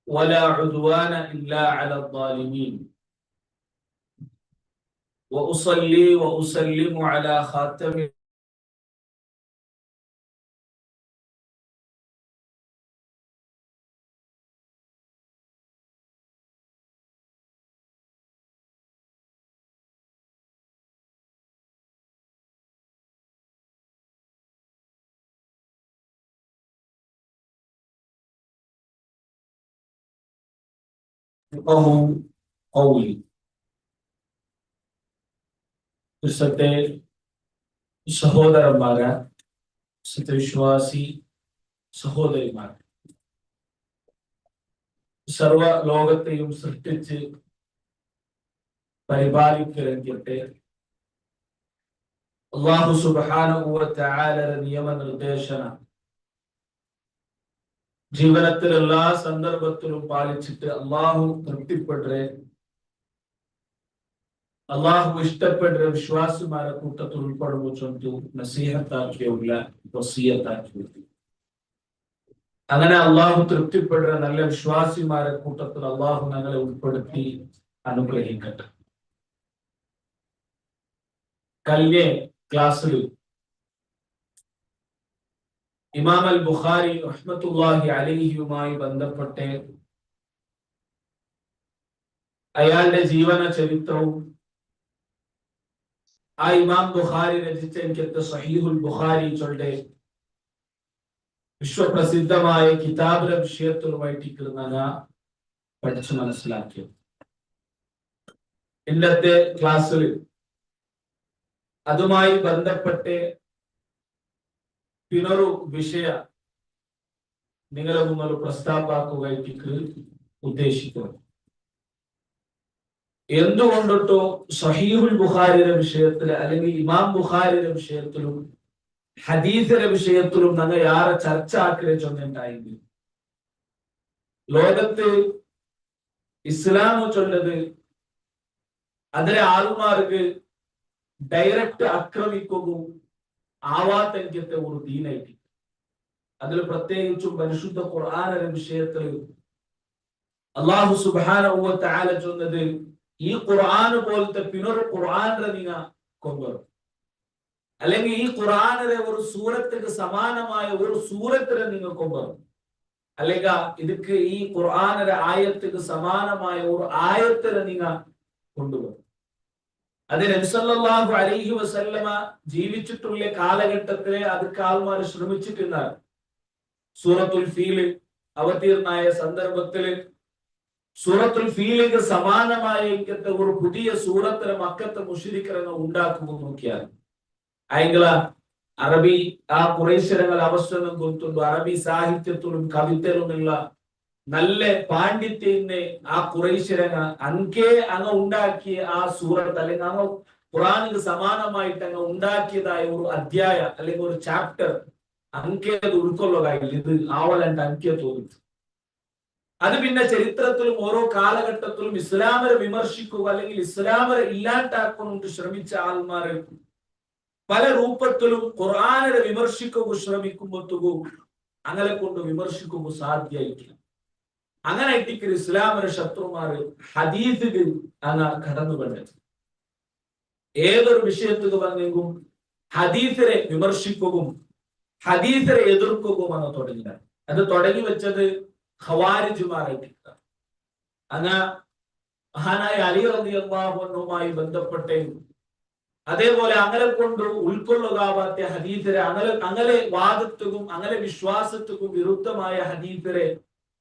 ولا عدوان إلا على الظالمين وأصلي وأسلم على خاتم قولي വിശുദ്ധ സഹോദരന്മാരെ, വിശ്വാസി സഹോദരിമാർ, സർവ ലോകത്തെയും സൃഷ്ടിച്ച് പരിപാലിക്കട്ടെ അല്ലാഹു സുബ്ഹാനഹു വ തആലയുടെ നിയമനിർദ്ദേശന ജീവിതത്തിൽ എല്ലാ സന്ദർഭത്തിലും പാലിച്ചിട്ട് അല്ലാഹു തൃപ്തിപ്പെട്ടെ അല്ലാഹു ഇഷ്ടപ്പെട്ട വിശ്വാസിമാരെ കൂട്ടത്തിൽ ഉൾപ്പെടുമ്പോൾ ചൊല്ലു നസീഹത്താക്കിയുള്ള വസിയത്താക്കിയുള്ള അങ്ങനെ അല്ലാഹു തൃപ്തിപ്പെട്ട നല്ല വിശ്വാസിമാരെ കൂട്ടത്തിൽ അല്ലാഹു ഞങ്ങളെ ഉൾപ്പെടുത്തി അനുഗ്രഹിക്കട്ടെ. കഴിഞ്ഞ ക്ലാസ്സിൽ ഇമാം അൽ ബുഖാരി റഹ്മത്തുള്ളാഹി അലൈഹിയുമായി ബന്ധപ്പെട്ട് അയാളുടെ ജീവന ചരിത്രവും ആ ഇമാം ബുഖാരി രചിച്ച സഹീഹുൽ ബുഖാരി ചൊല്ലെ വിശ്വപ്രസിദ്ധമായ കിതാബിലെ വിഷയത്തിലുമായിട്ട് പഠിച്ചു മനസ്സിലാക്കിയത്. ഇന്നത്തെ ക്ലാസ്സിൽ അതുമായി ബന്ധപ്പെട്ട് പിന്നൊരു വിഷയ നിങ്ങളെ മുന്നൊരു പ്രസ്താവാക്കുകയായിട്ട് ഉദ്ദേശിക്കുന്നു. എന്തുകൊണ്ടിട്ടോ സഹീഹുൽ ബുഖാരിയുടെ വിഷയത്തിൽ അല്ലെങ്കിൽ ഇമാം ബുഖാരിയുടെ വിഷയത്തിലും ഹദീസിന്റെ വിഷയത്തിലും ഞങ്ങൾ യാറെ ചർച്ച ആക്കിയ ചൊല്ലുണ്ടായിരുന്നു. ലോകത്ത് ഇസ്ലാം ചൊല്ലത് അതിലെ ആൾമാർക്ക് ഡയറക്റ്റ് ആക്രമിക്കുകയും ആവാത്തെങ്കിലത്തെ ഒരു ദീനായിട്ട് അതിൽ പ്രത്യേകിച്ചും പരിശുദ്ധ ഖുർആനിന്റെ വിഷയത്തിൽ അല്ലാഹു സുബ്ഹാനഹു വ തആല ചൊന്നത് ഈ ഖുർആൻ പോലത്തെ പിന്നൊരു ഖുർആനിനെ നിങ്ങ കൊണ്ടുവരും, അല്ലെങ്കിൽ ഈ ഖുർആനിലെ ഒരു സൂറത്തിന് സമാനമായ ഒരു സൂറത്തിനെ നിങ്ങൾ കൊണ്ടുവരും, അല്ലെങ്കിൽ ഇതൊക്കെ ഈ ഖുർആനിലെ ആയത്തിന് സമാനമായ ഒരു ആയത്തിനെ നിങ്ങൾ കൊണ്ടുവരും. അത് നബി സല്ലല്ലാഹു അലൈഹി വസല്ലമ ജീവിച്ചിട്ടുള്ള കാലഘട്ടത്തിലെ അതൊക്കെ ആൾമാർ ശ്രമിച്ചിട്ടുണ്ടാണ്. സൂറത്തുൽ ഫീൽ അവതീർണമായ സന്ദർഭത്തില് സൂറത്തുൽ ഫീലിന് സമാനമായ ഒരു പുതിയ സൂറത്തിലെ മക്കത്തെ മുശ്രിക്കുകൾ ഉണ്ടാക്കുമ്പോൾ നോക്കിയാൽ അയങ്ങള അറബി ആ ഖുറൈശികൾ അവസരം കൊടുത്തുണ്ട്. അറബി സാഹിത്യത്തിലും കവിതയിലുമുള്ള നല്ല പാണ്ഡിത്യനെ ആ ഖുറൈശികൾ അൻകെ അങ്ങ് ഉണ്ടാക്കിയ ആ സൂറത്ത് അല്ലെങ്കിൽ അങ്ങ് ഖുർആനിന് സമാനമായിട്ട് അങ്ങ് ഉണ്ടാക്കിയതായ ഒരു അധ്യായ അല്ലെങ്കിൽ ഒരു ചാപ്റ്റർ അൻകെ അത് ഉൾക്കൊള്ളുകയില്ല. ഇത് ആവലണ്ട് അൻകെ തോന്നി. അത് പിന്നെ ചരിത്രത്തിലും ഓരോ കാലഘട്ടത്തിലും ഇസ്ലാമിനെ വിമർശിക്കുക അല്ലെങ്കിൽ ഇസ്ലാമിനെ ഇല്ലാണ്ടാക്കാനുണ്ട് ശ്രമിച്ച ആൾമാര് പല രൂപത്തിലും ഖുർആനിനെ വിമർശിക്കുക ശ്രമിക്കുമ്പോഴത്തേക്കും അങ്ങനെ കൊണ്ട് വിമർശിക്കുക സാധ്യമായിട്ടില്ല. അങ്ങനെ ഇട്ടിക്ക് ഇസ്ലാമിന്റെ ശത്രുമാര് ഹദീസുകൾ അങ്ങ് കടന്നു കണ്ടത്. ഏതൊരു വിഷയത്തിൽ വന്നെങ്കും ഹദീസിനെ വിമർശിക്കുകയും ഹദീസിനെ എതിർക്കുകയും അങ്ങ് തുടങ്ങിയത്. അത് തുടങ്ങി വെച്ചത് ഖവാരിജുമാരായിട്ട് അങ്ങ് മഹാനായ അലി റളിയല്ലാഹു അൻഹുമായി ബന്ധപ്പെട്ട അതേപോലെ അങ്ങനെ കൊണ്ട് ഉൾക്കൊള്ളുകാവാത്ത ഹദീസിനെ അങ്ങനെ വാദത്തിനും അങ്ങനെ വിശ്വാസത്തിനും വിരുദ്ധമായ ഹദീസിനെ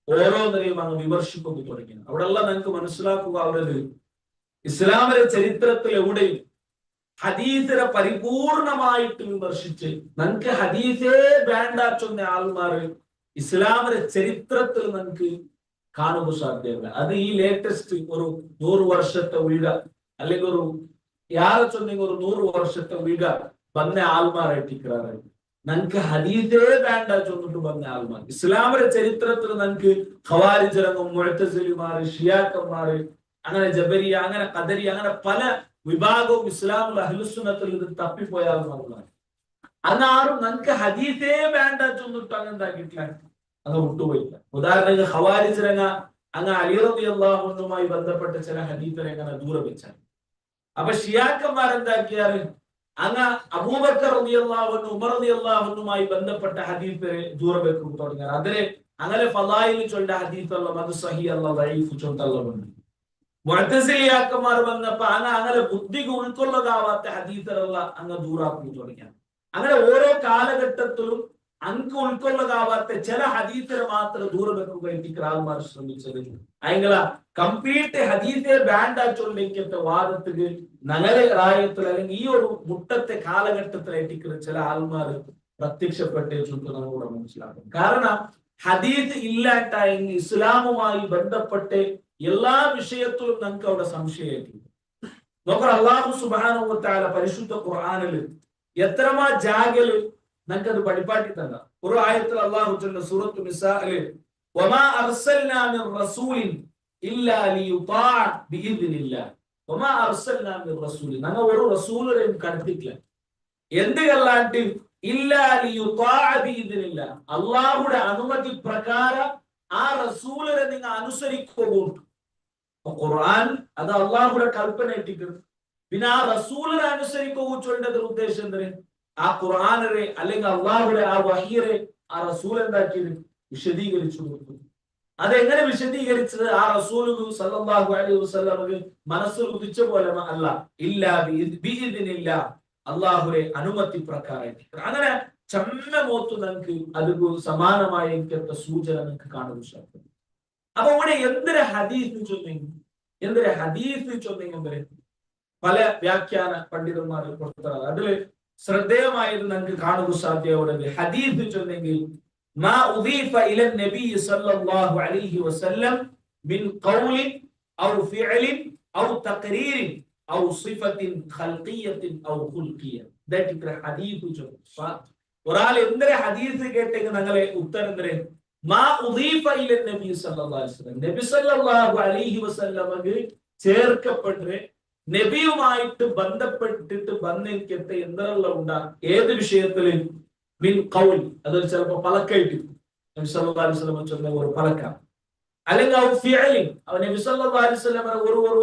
ഓരോന്നിനെയും അങ്ങ് വിമർശിക്കുന്നു തുടങ്ങി. അവിടെല്ലാം നമുക്ക് മനസ്സിലാക്കുക, അവരത് ഇസ്ലാമിന്റെ ചരിത്രത്തിൽ എവിടെയും ഹദീസിനെ പരിപൂർണമായിട്ട് വിമർശിച്ച് നമുക്ക് ഹദീസേ വേണ്ടാച്ചൊന്ന ആൾമാര് ഇസ്ലാമിന്റെ ചരിത്രത്തിൽ നമുക്ക് കാണുമ്പോൾ സാധ്യമല്ല. അത് ഈ ലേറ്റസ്റ്റ് ഒരു 100 വർഷത്തെ വീഴ അല്ലെങ്കിൽ ഒരു യാറെ ചൊന്നെങ്കിൽ ഒരു 100 വർഷത്തെ വീഴ വന്ന ആൾമാരായിട്ടിരിക്കാറ് നമുക്ക് ഹദീസേ വേണ്ട ചൊന്നിട്ട് വന്ന ആൾമാർ. ഇസ്ലാമിന്റെ ചരിത്രത്തിൽ നമുക്ക് ഖവാരിജറങ്ങും മുഅ്തസിലിമാര് ഷിയാക്കന്മാര് അങ്ങനെ ജബരിയ അങ്ങനെ ഖദരി അങ്ങനെ പല വിഭാഗവും ഇസ്ലാമിലെ അഹ്ലുസുന്നത്തിൽ ഇത് തപ്പിപ്പോയ ആൾമാരാണ്. അന്നാരും നമുക്ക് ഹദീസേ വേണ്ട ചൊന്നിട്ട് അങ്ങനെ എന്താക്കിയിട്ടില്ല, അങ്ങ് വിട്ടുപോയില്ല. ഉദാഹരണത്തിന് ഖവാരിജറങ്ങ അങ്ങ് അലി റളിയല്ലാഹു അൻഹുമായി ബന്ധപ്പെട്ട ചില ഹദീസുകളെ അങ്ങനെ ദൂരെ വെച്ചാൽ. അപ്പൊ ഷിയാക്കന്മാർ എന്താക്കിയാറ് അങ്ങ് അബൂബക്കർ റളിയല്ലാഹു അൻഹു ഉമർ റളിയല്ലാഹു അൻഹുമായി ബന്ധപ്പെട്ട ഹദീസുകളെ ദൂരെ വെക്കും തുടങ്ങിയാൽ. അതിലെ അങ്ങനെ ഫളായിൽ ചൊല്ല ഹദീസുള്ള അത് സഹീഹ് അല്ല ദഈഫ് ചൊല്ലലുണ്ട്. മുഅ്തസിലിയാക്കന്മാർ വന്നപ്പോ അങ്ങനെ ബുദ്ധിക്ക് ഉൾക്കൊള്ളതാവാത്ത ഹദീസുകളല്ല അങ്ങ് ദൂരാക്കി തുടങ്ങിയാൽ. അങ്ങനെ ഓരോ കാലഘട്ടത്തിലും അങ്ങ് ഉൾക്കൊള്ളതാവാത്ത ചില ഹദീസുകൾ മാത്രം ദൂരെ വെക്കുകയും ആൾമാർ ശ്രമിച്ചത് അയങ്ങള കംപ്ലീറ്റ് ഹദീസെ ബാൻഡ് ആച്ചോണ്ടിരിക്കത്തെ വാദത്തിന് നഗര റായത്തിൽ അല്ലെങ്കിൽ ഈ ഒരു മുട്ടത്തെ കാലഘട്ടത്തിലായിട്ട് ചില ആൾമാർ പ്രത്യക്ഷപ്പെട്ടേ ചുറ്റും നമ്മളിവിടെ മനസ്സിലാക്കും. കാരണം ഹദീസ് ഇല്ലാട്ടായെങ്കിൽ ഇസ്ലാമുമായി ബന്ധപ്പെട്ട് എല്ലാ വിഷയത്തിലും നമുക്ക് അവിടെ സംശയമായിരിക്കും. നോക്കാം, അല്ലാഹു സുബ്ഹാനഹു വ തആല പരിശുദ്ധ ഖുർആനിൽ എത്രമാ ജാഗല് നമുക്കത് പഠിപ്പാട്ടി തന്ന ഒരു ആയത്തിൽ അല്ലാഹു ചൊല്ലുന്ന സൂറത്തു നിസാഇൽ വമാ അർസൽനാ മിർ റസൂലിൻ ഇല്ലാ ലിയുതാഅ ബിഇദ്നില്ലാഹ് വമാ അർസൽനാ മിർ റസൂലിൻ ഞങ്ങൾ ഒരു റസൂലിനെയും കടത്തിട്ടില്ല എന്തുകല്ലാണ്ട് ഇല്ലാ ലിയുതാഅ ബിഇദ്നില്ലാഹ് അല്ലാഹുവിന്റെ അനുമതി പ്രകാരം ആ റസൂലിനെ നിങ്ങൾ അനുസരിക്കുകയും. ഖുർആൻ അത് അല്ലാഹുവിന്റെ കൽപ്പന ഇട്ടിട്ടുണ്ട്. പിന്നെ ആ റസൂലിനെ അനുസരിക്കുകയും ചൊല്ലേണ്ട ഉദ്ദേശം എന്തിന്? ആ ഖുർആനിനെ അല്ലെങ്കിൽ അള്ളാഹുടെ ആ വഹീറെ ആ റസൂൽ എന്താക്കിയത് വിശദീകരിച്ചു കൊടുത്തു. അതെങ്ങനെ വിശദീകരിച്ചത്? ആ റസൂൽ സല്ലല്ലാഹു അലൈഹി വസല്ലമക്ക് മനസ്സിൽ ഉദിച്ച പോലെ അല്ല, ഇല്ലാ ബിഇദ്നില്ലാഹ് അള്ളാഹുടെ അനുമതി പ്രകാരം. അങ്ങനെ ചമ്മമോത്ത് നമുക്ക് അതിന് സമാനമായ എനിക്കത്തെ സൂചന നിങ്ങൾക്ക് കാണുവാൻ സാധിക്കും. അപ്പൊ ഇവിടെ എന്തൊരു ഹദീസ് ചൊന്നെങ്കിൽ പല വ്യാഖ്യാന പണ്ഡിതന്മാർ കൊടുത്തത് അതില് ശ്രദ്ധേയമായത് നമുക്ക് കാണുവാൻ സാധ്യതയുള്ളത് ഹദീസ് ചൊന്നെങ്കിൽ മാ ഉദീഫ ഇല നബി സല്ലല്ലാഹു അലൈഹി വസല്ലം മിൻ ഖൗലിൻ ഔ ഫിഅലിൻ ഔ തഖരീരിൻ ഔ സിഫത്തിൻ ഖൽഖിയത്തിൻ ഔ ഖുൽഖിയ. ദാറ്റ് ഹദീസ് ചൊല്ലുക. ഒരാൾ എന്തൊരു ഹദീസ് കേട്ടെങ്കിൽ ഞങ്ങളെ ഉത്തരം തരും മാ ഉദീഫ ഇല നബി സല്ലല്ലാഹു അലൈഹി വസല്ലം നബി സല്ലല്ലാഹു അലൈഹി വസല്ലമക്ക് ചേർക്കപ്പെട്ട് നബിയുമായിട്ട് ബന്ധപ്പെട്ടിട്ട് ബന്ധത്തെ എന്തെല്ലാം ഉണ്ടാ ഏത് വിഷയത്തില് മിൻ ഖൗൽ അതൊരു ചിലപ്പോ പലക്കായിട്ട് നബി സല്ലല്ലാഹു അലൈഹി വസല്ലം ചൊന്ന ഒരു പലക്ക അല്ലെങ്കിൽ ഔ ഫിഅലിൻ അവൻ നബി സല്ലല്ലാഹു അലൈഹി വസല്ലം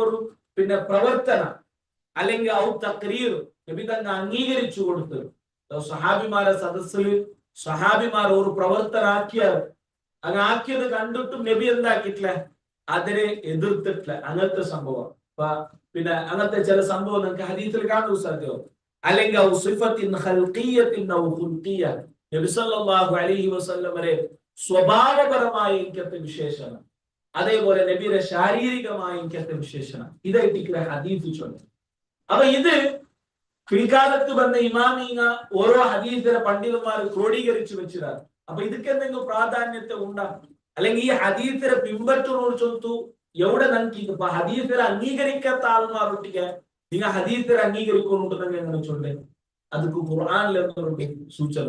ഒരു പിന്നെ പ്രവർത്തന അല്ലെങ്കിൽ ഔ തഖരീർ നബി തന്നെ അംഗീകരിച്ചു കൊടുത്തു. സഹാബിമാരെ സദസ്സിൽ സഹാബിമാർ ഒരു പ്രവർത്തനം ആക്കിയത് കണ്ടിട്ടും നബി എന്താക്കിയിട്ടില്ല, അതിനെ എതിർത്തിട്ടില്ല. അങ്ങനത്തെ സംഭവം പിന്നെ അങ്ങനത്തെ ചില സംഭവം നമുക്ക് ഹദീസിൽ കാണാൻ സാധ്യമാവും. അല്ലെങ്കിൽ നബി സല്ലല്ലാഹു അലൈഹി വസല്ലമയുടെ സ്വഭാവപരമായ ഇങ്ങനത്തെ വിശേഷണം, അതേപോലെ നബിയുടെ ശാരീരികമായ ഇങ്ങനത്തെ വിശേഷണം ഇതായിട്ട് ഹദീസ് ചൊല്ലും. അപ്പൊ ഇത് പിൽക്കാലത്ത് വന്ന ഇമാമീങ്ങ ഓരോ ഹദീസിലെ പണ്ഡിതന്മാർ ക്രോഡീകരിച്ചു വെച്ചിടാറ്. അപ്പൊ ഇതൊക്കെ എന്തെങ്കിലും പ്രാധാന്യത്തെ ഉണ്ടാകും. അല്ലെങ്കിൽ ഈ ഹദീസിനെ പിൻപറ്റുന്നോട് ചൊത്തു എവിടെ നമുക്ക് ഇപ്പൊ ഹദീസിനെ അംഗീകരിക്കാത്ത ആൾമാരൊട്ടിക്ക് നിങ്ങൾ ഹദീസിനെ അംഗീകരിക്കുന്നുണ്ടെങ്കിൽ എങ്ങനെ ചൊല്ലേ? ಅದಕ್ಕೆ ഖുർആനിൽ എന്തുണ്ട് സൂചന?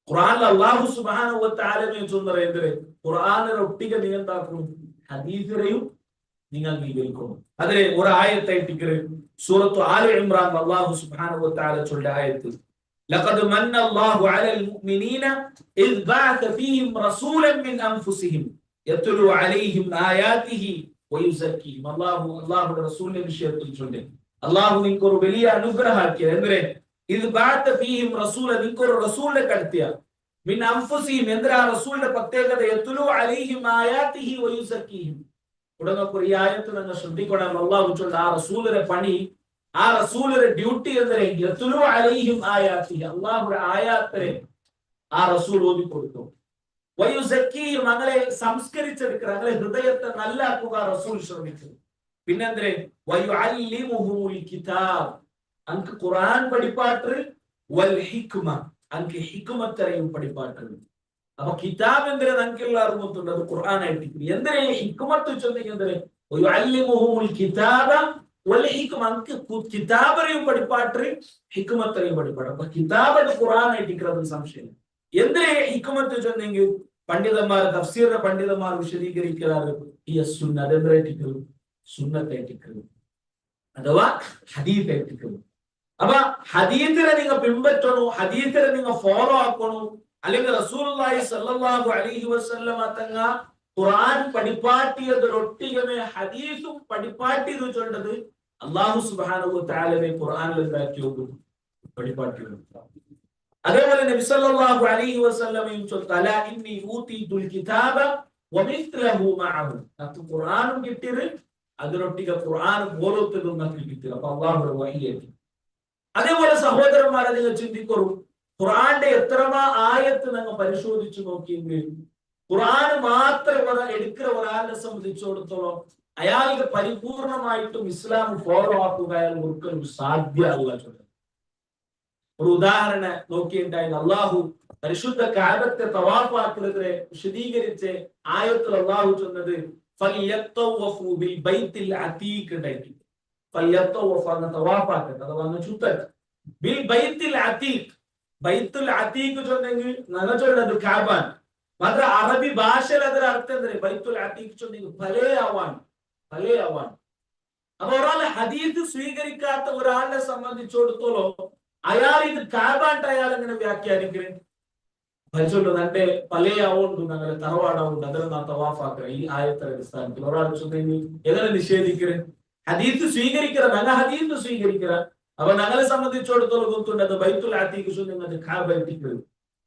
ഖുർആനിൽ അല്ലാഹു സുബ്ഹാനഹു വ തആല ചൊല്ലുന്നത് എന്ത്? ഖുർആനിനെ ഒട്ടിಗೆ നിങ്ങൾ എന്താക്കും? ഹദീസിനെയും നിങ്ങൾ അംഗീകരിക്കണം. അതിലെ ഒരു ആയത്തായിട്ട് സൂറത്തു ആലി ഇംറാൻ അല്ലാഹു സുബ്ഹാനഹു വ തആല ചൊല്ലുന്ന ആയത്ത് لقد من الله على المؤمنين إذ بعث فيهم رسولا من أنفسهم يتلو عليهم آياته ويزكيهم. الله رسول വിഷയത്തിൽ ചൊല്ലുന്നു അല്ലാഹു നിങ്ങൾക്ക് ഒരു വലിയ അനുഗ്രഹം ആക്കിയത് എന്തിനെ? ഇത് بعث فيهم رسولا നിങ്ങൾക്ക് ഒരു റസൂലിനെ കടത്തിയ من أنفسهم എന്തിനാ റസൂലിന്റെ പ്രത്യേകത? يتلو عليهم آياته ويزكيهم. ഉടനെ ഈ ആയത്ത് നിങ്ങൾ ശ്രദ്ധിക്കണം. അല്ലാഹു ചൊല്ലുന്ന ആ റസൂലിന്റെ പണി, ആ റസൂലിന്റെ ഡ്യൂട്ടി എന്തിനെ? യത്ലു അലൈഹിം ആയാതിഹി അല്ലാഹുവിന്റെ ആയാത്തിനെ ആ റസൂൽ ഓതി കൊടുത്തു. വയുസക്കീഹിം ഞങ്ങളെ സംസ്കരിച്ചെടുക്കുക, ഞങ്ങളെ ഹൃദയത്തെ നല്ലാക്കുക റസൂൽ ശ്രമിച്ചു. പിന്നെന്തിനെ? വയുഅല്ലിമുഹുൽ കിതാബ് അൻക്ക് ഖുർആൻ പഠിപ്പാട്ട് വൽ ഹിക്മ അൻക്ക് ഹിക്മത്തരെയും പഠിപ്പാട്ട്. അപ്പൊ കിതാബ് എന്തിനെ നമുക്കെല്ലാം അറിവുണ്ട്, അത് ഖുർആൻ ആയിട്ട്. എന്തിനെ ഹിക്മത്ത് ചൊന്നെങ്കിൽ എന്തിനെ? വയുഅല്ലിമുഹുൽ കിതാബ കിതാബരെയും പഠിപ്പാട്ട് ഹിക്മത്തരെയും പഠിപ്പാട്ട്. അപ്പൊ കിതാബ് ഖുർആൻ ആയിട്ട് സംശയം. എന്തിനെ ഹിക്മത്ത് ചൊന്നെങ്കിൽ പണ്ഡിതന്മാർ തഫ്സീറിന്റെ പണ്ഡിതന്മാർ വിശദീകരിക്കാറ് ഈ സുന്ന അതെന്തായിട്ട് സുന്നത്തായിട്ട് അഥവാ ഹദീസ് ആയിട്ട്. അപ്പൊ ഹദീസിനെ നിങ്ങൾ പിൻപറ്റണോ, ഹദീസിനെ നിങ്ങൾ ഫോളോ ആക്കണോ, അല്ലെങ്കിൽ റസൂലുള്ളാഹി സ്വല്ലല്ലാഹു അലൈഹി വസല്ലമ തങ്ങ ഖുർആൻ പഠിപ്പാട്ടിയതൊരൊട്ടികമേ ഹദീസും പഠിപ്പാട്ടിയത് ചൊല്ലത് അല്ലാഹു സുബ്ഹാനഹു വ തആലയെ ഖുർആനിൽ എന്താക്കിയോ പഠിപ്പാട്ടിയത്. അതേപോലെ നബി സല്ലല്ലാഹു അലൈഹി വസല്ലമയും ചൊല്ലല ഇന്നി ഊതീതുൽ കിതാബ വമിസ്ലഹു മഅഹു. നമുക്ക് ഖുർആനും കിട്ടിയത് അതിനൊട്ടിക ഖുർആൻ പോലത്തതും നമുക്ക് കിട്ടിയത്. അപ്പൊ അല്ലാഹുവിന്റെ വഹിയാണ്. അതേപോലെ സഹോദരന്മാരെ നിങ്ങൾ ചിന്തിക്കൂ, ഖുർആന്റെ എത്രമാ ആയത്ത് നിങ്ങൾ പരിശോധിച്ചു നോക്കിയെങ്കിൽ ഖുർആൻ മാത്രം എടുക്കുന്ന ഒരാളെ സംബന്ധിച്ചിടത്തോളം അയാൾക്ക് പരിപൂർണമായിട്ടും ഇസ്ലാം ഫോളോ ആക്കുക അയാൾ ഒരിക്കലും സാധ്യമല്ല. ഒരു ഉദാഹരണം നോക്കിയിട്ടുണ്ടായി, അള്ളാഹു പരിശുദ്ധ കഅബത്തെ തവാഫാക്കുന്നതിനെ വിശദീകരിച്ച് ആയത്തിൽ അള്ളാഹു ചൊന്നത് ഫൽയത്തവഫു ബിൽ ബൈത്തിൽ അതീഖ് ഉണ്ടായി. ഫൽയത്തവഫു എന്ന തവാഫാക്കട്ടെ, അഥവാ ചുറ്റട്ടെ. ബിൽ ബൈത്തിൽ അതീഖ്, ബൈത്തുൽ അതീഖ് ചൊന്നെങ്കിൽ നഗ ചൊല്ലത് കഅബാൻ. മാത്ര അറബി ഭാഷയിൽ അതിന്റെ അർത്ഥം എന്താ? ബൈത്തുൽ അതീഖ് ചൊന്നെങ്കിൽ പലേ ആവാൻ. അപ്പൊ ഒരാളെ ഹദീസ് സ്വീകരിക്കാത്ത ഒരാളെ സംബന്ധിച്ചിടത്തോളം അയാൾ ഇത് കഅബായിട്ട് അയാൾ എങ്ങനെ വ്യാഖ്യാനിക്കണേ? പരിശോധന എന്റെ പലയാവുണ്ട്, ഞങ്ങളെ തറവാടാവുണ്ട്, അതിനെ നാ തവാഫാക്കുക. ഈ ആയത്തിന്റെ അടിസ്ഥാനത്തിൽ ഒരാൾ ചൊന്നെങ്കിൽ എങ്ങനെ നിഷേധിക്കണേ? ഹദീസ് സ്വീകരിക്കിற, ഞങ്ങൾ ഹദീസ് സ്വീകരിക്കിற. അപ്പൊ ഞങ്ങളെ സംബന്ധിച്ചിടത്തോളം ಗೊತ್ತುണ്ട് അത് ബൈത്തുൽ അതീഖ് ചൊല്ലുന്നത് കഅബായിട്ട്.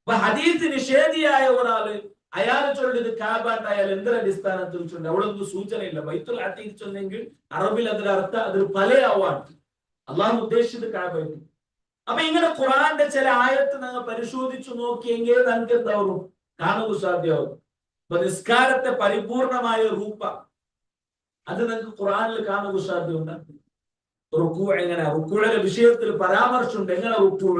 അപ്പൊ ഹദീസ് നിഷേധിയായ ഒരാള് അയാൾ ചൊല്ലിയത് കഅബായിട്ട് അയാൾ എന്തൊരു അടിസ്ഥാനത്തിൽ ചൊല്ലി? അവിടെ ഒന്നും സൂചനയില്ല. ബൈത്തുൽ അതീഖ് ചൊന്നെങ്കിൽ അറബിൽ അതിന്റെ അർത്ഥം അതൊരു പലയാവാണ്. അള്ളാഹു ഉദ്ദേശിച്ചത് കഅബായിട്ട്. അപ്പൊ ഇങ്ങനെ ഖുർആന്റെ ചില ആയത്ത് നിങ്ങൾ പരിശോധിച്ചു നോക്കിയെങ്കിൽ നമുക്ക് എന്താവും? കാണുക സാധ്യമാവും. അപ്പൊ നിസ്കാരത്തെ പരിപൂർണമായ രൂപ അത് നിങ്ങൾക്ക് ഖുർആനിൽ കാണുക സാധ്യമുണ്ട്. റുക്കൂ എങ്ങനെ? റുക്കൂയുടെ വിഷയത്തിൽ പരാമർശമുണ്ട്. എങ്ങനെ റുക്കൂ,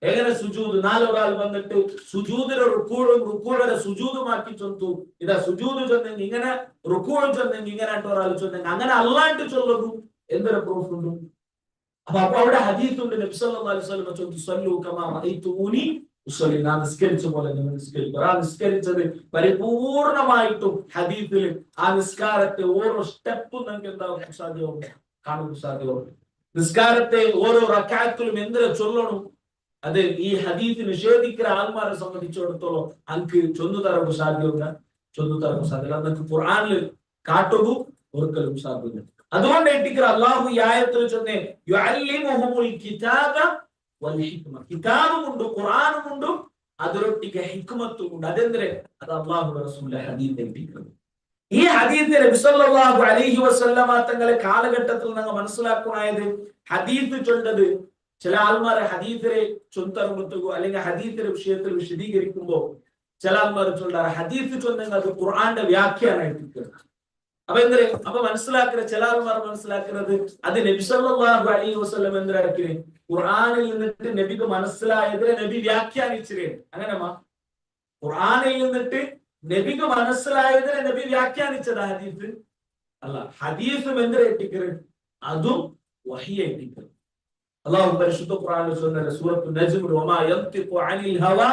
എങ്ങനെ സുജൂദ്? നാലൊരാൾ വന്നിട്ട് സുജൂദിലെ റുക്കൂഴും റുക്കൂടെ സുജൂദുമാക്കി ചൊന്നു. ഇതാ സുജൂദ് ചൊന്നെങ്കിൽ ഇങ്ങനെ, റുക്കൂഴും ചൊന്നെങ്കിൽ ഇങ്ങനെ ഒരാൾ ചൊന്നെങ്കിൽ അങ്ങനെ അല്ലാണ്ട് ചൊല്ലുന്നു. എന്തൊരു പ്രൂഫ് ഉണ്ട്? അപ്പൊ അവിടെ ഹദീസ് ഉണ്ട്. നബി സല്ലല്ലാഹു അലൈഹി വസല്ലം ചൊല്ലു സല്ലു കമാ റഅയ്തുമൂനി ഉസല്ലി. ഞാൻ നിസ്കരിച്ച പോലെ നിങ്ങൾ നിസ്കരിക്കുക. ആ നിസ്കരിച്ചത് പരിപൂർണമായിട്ടും ഹദീസിൽ ആ നിസ്കാരത്തെ ഓരോ സ്റ്റെപ്പും നിങ്ങൾക്ക് എന്താ സാധ്യമാവും? കാണുക സാധ്യമാവും. നിസ്കാരത്തെ ഓരോ റക്അത്തിലും എന്തിനെ ചൊല്ലണം അത് ഈ ഹദീസ് നിഷേധിക്കുന്ന ആൾമാരെ സംബന്ധിച്ചിടത്തോളം അങ്ക് ചൊന്നു തരക്ക് സാധ്യമുണ്ട്, ചൊന്നു തരക്ക് സാധ്യത അന്നക്ക് ഖുർആനിൽ കാട്ടുക ഒരിക്കലും സാധ്യത. അതുകൊണ്ട് എട്ടിക്കർ അള്ളാഹു ഈ ആയത്തിൽ ചൊന്നേ യുഅല്ലിമുഹുൽ കിതാബ വൽ ഹിക്മ. കിതാബുമുണ്ട്, ഖുർആനുമുണ്ട്, അതിലൊട്ടിക്ക് ഹിക്മത്തുമുണ്ട്. അതെന്തരെ? അത് അള്ളാഹുവിന്റെ റസൂലിന്റെ ഹദീസ് എട്ടിക്കുന്നത്. ഈ ഹദീസ് നബി സല്ലല്ലാഹു അലൈഹി വസല്ലമ തങ്ങളെ കാലഘട്ടത്തിൽ നിങ്ങൾ മനസ്സിലാക്കുന്നത് ഹദീസ് ചൊല്ലത് ചില ആൾമാരെ ഹദീസിനെ ചൊന്തറുമ്പോ അല്ലെങ്കിൽ ഹദീസിന്റെ വിഷയത്തിൽ വിശദീകരിക്കുമ്പോൾ ചില ആൾമാർ ചൊല്ലാറ് ഹദീസ് ചൊന്നെങ്കിൽ അത് ഖുർആന്റെ വ്യാഖ്യാനായിട്ട്. അപ്പൊ എന്തിനാ അപ്പൊ മനസ്സിലാക്കുന്ന ചില ആൾമാർ മനസ്സിലാക്കുന്നത് അത് നബി സല്ലല്ലാഹു അലൈഹി വസല്ലം എന്തിനാക്കിനെ ഖുർആനിൽ നിന്നിട്ട് നബിക്ക് മനസ്സിലായതിനെ നബി വ്യാഖ്യാനിച്ചിരേ. അങ്ങനെമാ ഖുർആനിൽ നിന്നിട്ട് നബിക്ക് മനസ്സിലായതിനെ നബി വ്യാഖ്യാനിച്ചത് ഹദീസ് അല്ല. ഹദീസും എന്തിനാ എത്തിക്കരുത്? അതും വഹിയ എത്തിക്കരുത്. അല്ലാഹു പരിശുദ്ധ ഖുർആനിൽ ചൊല്ലുന്ന സൂറത്തുൽ നജ്ം വമാ യൻതിഖു അനിൽ ഹവാ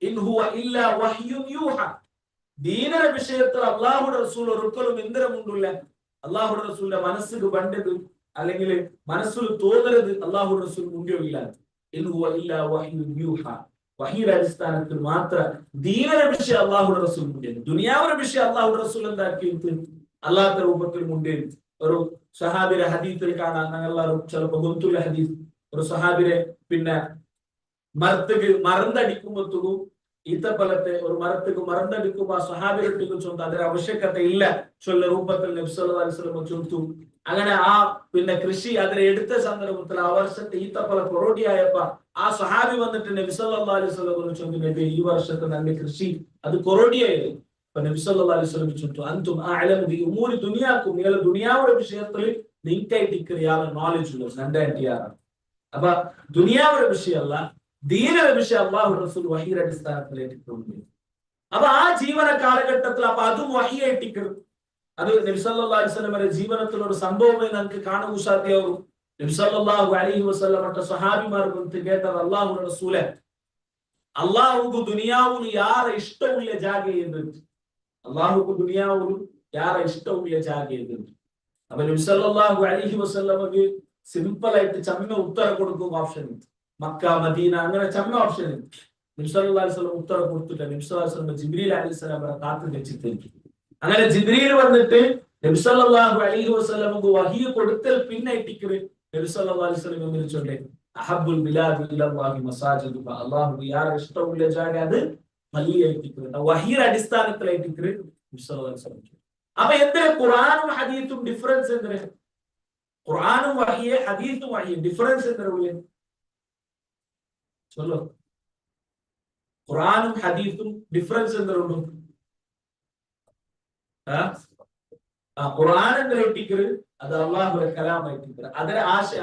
ഇൻ ഹുവ ഇല്ലാ വഹ്യുൻ യൂഹാ. ദീനയുടെ വിഷയത്തിൽ അള്ളാഹുടെ റസൂൽ ഒരിക്കലും എന്തിരമുണ്ടില്ല. അള്ളാഹുടെ റസൂലിന്റെ മനസ്സിൽ പണ്ടത് അല്ലെങ്കിൽ മനസ്സിൽ തോന്നരുത് അള്ളാഹുടെ റസൂൽ മുണ്ടിയില്ല. ഇൻ ഹുവ ഇല്ലാ വഹ്യുൻ യൂഹാ. വഹിയുടെ അടിസ്ഥാനത്തിൽ മാത്രം ദീനയുടെ വിഷയം അള്ളാഹുടെ റസൂൽ മുണ്ടിയത്. ദുനിയാവിന്റെ വിഷയം അള്ളാഹുടെ റസൂൽ എന്താക്കിയിട്ട് അല്ലാത്ത രൂപത്തിൽ മുണ്ടിയത്. ഒരു സഹാബിയുടെ ഹദീസിൽ കാണാൻ ഞങ്ങളെല്ലാവരും ചിലപ്പോൾ ഗൊന്തുള്ള ഹദീസ്. ഒരു സഹാബിരെ പിന്നെ മരത്തേക്ക് മറന്നടിക്കുമ്പോഴത്തേക്കും ഈത്തപ്പലത്തെ ഒരു മരത്തേക്ക് മറന്നടിക്കുമ്പോ ആ സഹാബിരൊട്ടിക്ക് ചൊന്തു അതിന് ആവശ്യകത ഇല്ല ചൊല്ല രൂപത്തിൽ നബി സല്ലല്ലാഹു അലൈഹി വസല്ലം ചൊല്ലുന്നു. അങ്ങനെ ആ പിന്നെ കൃഷി അതിനെ എടുത്ത സന്ദർഭത്തിൽ ആ വർഷത്തെ ഈത്തപ്പല കൊറോടിയായപ്പോ ആ സഹാബി വന്നിട്ട് നബി സല്ലല്ലാഹു അലൈഹി വസല്ലം ചൊല്ലു, നബി ഈ വർഷത്തെ നല്ല കൃഷി അത് കൊറോടിയായിരുന്നു. അപ്പൊ നബി സല്ലല്ലാഹു അലൈഹി വസല്ലം ചൊല്ലുന്നു അൻതും അഅലമു ബി ഉമൂരി ദുനിയാക്കും. നിങ്ങളുടെ ദുനിയാവുടെ വിഷയത്തിൽ നിങ്ങൾക്കായിട്ട് യാതൊരു നോളജ് ഉള്ളൂ രണ്ടായിട്ടിയാണ്. അപ്പൊ ദുനിയാവുടെ വിഷയമല്ല, ദീനയുടെ വിഷയം അള്ളാഹു റസൂൽ വഹിയുടെ അടിസ്ഥാനത്തിലേക്ക്. അപ്പൊ ആ ജീവന കാലഘട്ടത്തിൽ അപ്പൊ അതും വഹിയായിട്ടിക്കും. അത് നബി സല്ലല്ലാഹു അലൈഹി വസല്ലമയുടെ ജീവിതത്തിലുള്ള ഒരു സംഭവമേ നമുക്ക് കാണുക സാധ്യമാവും. നബി സല്ലല്ലാഹു അലൈഹി വസല്ലമയുടെ സഹാബിമാർ കേട്ടത് അള്ളാഹുവിന്റെ റസൂലെ അള്ളാഹുക്ക് ദുനിയാവിൽ യാറെ ഇഷ്ടമുള്ള ജാഗ ചെയ്യുന്നുണ്ട്. അള്ളാഹുക്ക് ദുനിയാവിൽ യാറെ ഇഷ്ടമുള്ള ജാഗ ചെയ്യുന്നുണ്ട്. അപ്പൊ നബി സല്ലല്ലാഹു അലൈഹി വസല്ലമക്ക് സിമ്പിൾ ആയിട്ട് ചമ്മ ഉത്തരം കൊടുക്കുന്ന ഓപ്ഷൻ ഉണ്ട്. മക്ക മദീന അങ്ങനെ ചമ്മ ഓപ്ഷൻ ഉണ്ട്. നബി സല്ലല്ലാഹു അലൈഹി വസല്ലം ഉത്തരം കൊടുത്തിട്ട് നബി സല്ലല്ലാഹു അലൈഹി വസല്ലം ജിബ്രീൽ അലൈഹിസ്സലാം കാത്തു വെച്ചിട്ട് അങ്ങനെ ജിബ്രീൽ വന്നിട്ട് നബി സല്ലല്ലാഹു അലൈഹി വസല്ലമക്ക് വഹി കൊടുത്തൽ പിന്നെ ഇട്ടിക്കറ് നബി സല്ലല്ലാഹു അലൈഹി വസല്ലം വിളിച്ചോണ്ടേ അഹബ്ബുൽ ബിലാദി ഇലല്ലാഹി മസാജിദുക, അല്ലാഹു യാറെ ഇഷ്ടമുള്ള ജാഗ അത് പള്ളിയായിട്ടിക്കറ്. വഹിയുടെ അടിസ്ഥാനത്തിലായിട്ടിക്കറ് നബി സല്ലല്ലാഹു അലൈഹി വസല്ലം. അപ്പൊ എന്തിനാ ഖുർആനും ഹദീസും ഡിഫറൻസ്? എന്തിനാ ഖുർആനും വഹിയെ ഹദീസും വഹിയെ ഡിഫറൻസ്? എന്തിനാ ചൊല്ലോ? ഖുർആനും ഹദീസും ഡിഫറൻസ് എന്തിനുണ്ടോ? ഖുർആൻ എന്തിനാ ഇട്ടിക്കറ്? അത് അള്ളാഹുവിന്റെ കലാമായിട്ടിക്കറ്. അതിന്റെ ആശയ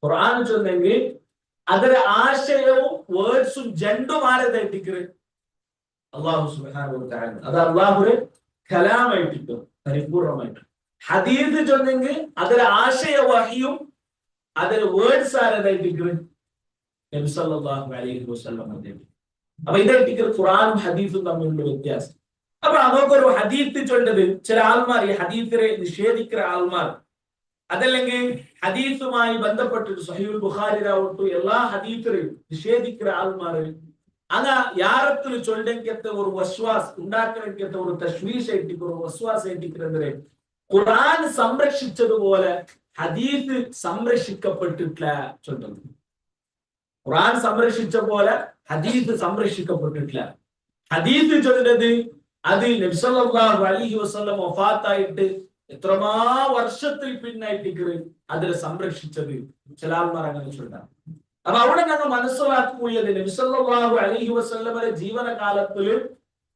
ഖുർആൻ ചൊന്നെങ്കിൽ അതിന്റെ ആശയവും വേർഡ്സും രണ്ടും ആരതായിട്ടിക്കറ്? അള്ളാഹു സുബ്ഹാനഹു വ തആല. അത് അള്ളാഹുവിന്റെ കലാമായിട്ടിക്കും പരിപൂർണമായിട്ട്. ഹദീസ് ചൊന്നെങ്കിൽ അതിന്റെ ആശയ വഹിയും അതിന്റെ വേർഡ്സ് ആരതായിട്ടിക്കറ്? നബി സല്ലല്ലാഹു അലൈഹി വസല്ലം. അപ്പൊ ഇതായിട്ടിക്കറ് ഖുർആനും ഹദീസും തമ്മിലുള്ള വ്യത്യാസം. അപ്പൊ അതൊക്കൊരു ഹദീത്ത് ചൊല്ലത് ചില ആൾമാർ, ഈ ഹദീത്തിനെ നിഷേധിക്കുന്ന ആൾമാർ, അതല്ലെങ്കിൽ ഹദീസുമായി ബന്ധപ്പെട്ടിട്ട് സഹീഹുൽ ബുഖാരിയിലാവട്ടെ എല്ലാ ഹദീത്തിനെയും നിഷേധിക്കുന്ന ആൾമാർ അങ്ങ് യാറത്തിൽ ചൊല്ലെങ്കത്തെ ഒരു വസ്വാസ് ഉണ്ടാക്കണമെങ്കത്തെ ഒരു തശ്വീഷായിട്ട് ഒരു വസ്വാസ് ആയിട്ടിരിക്കുന്നത് ഖുർആൻ സംരക്ഷിച്ചതുപോലെ ഹദീസ് സംരക്ഷിക്കപ്പെട്ടിട്ടില്ല ചൊല്ലുന്നത്. ഖുർആൻ സംരക്ഷിച്ച പോലെ ഹദീസ് സംരക്ഷിക്കപ്പെട്ടിട്ടില്ല. ഹദീസ് ചൊല്ലുന്നത് അത് നബി സല്ലല്ലാഹു അലൈഹി വസല്ലം വഫാത്തായിട്ട് എത്രമാ വർഷത്തിൽ പിന്നായിട്ട് അതിനെ സംരക്ഷിച്ചത് ചില ആൾമാർ അങ്ങനെ ചൊല്ലാം. അപ്പൊ അവിടെ ഞങ്ങൾ മനസ്സിലാക്കുകയുള്ളത് നബി സല്ലല്ലാഹു അലൈഹി വസല്ലമയുടെ ജീവനകാലത്തില്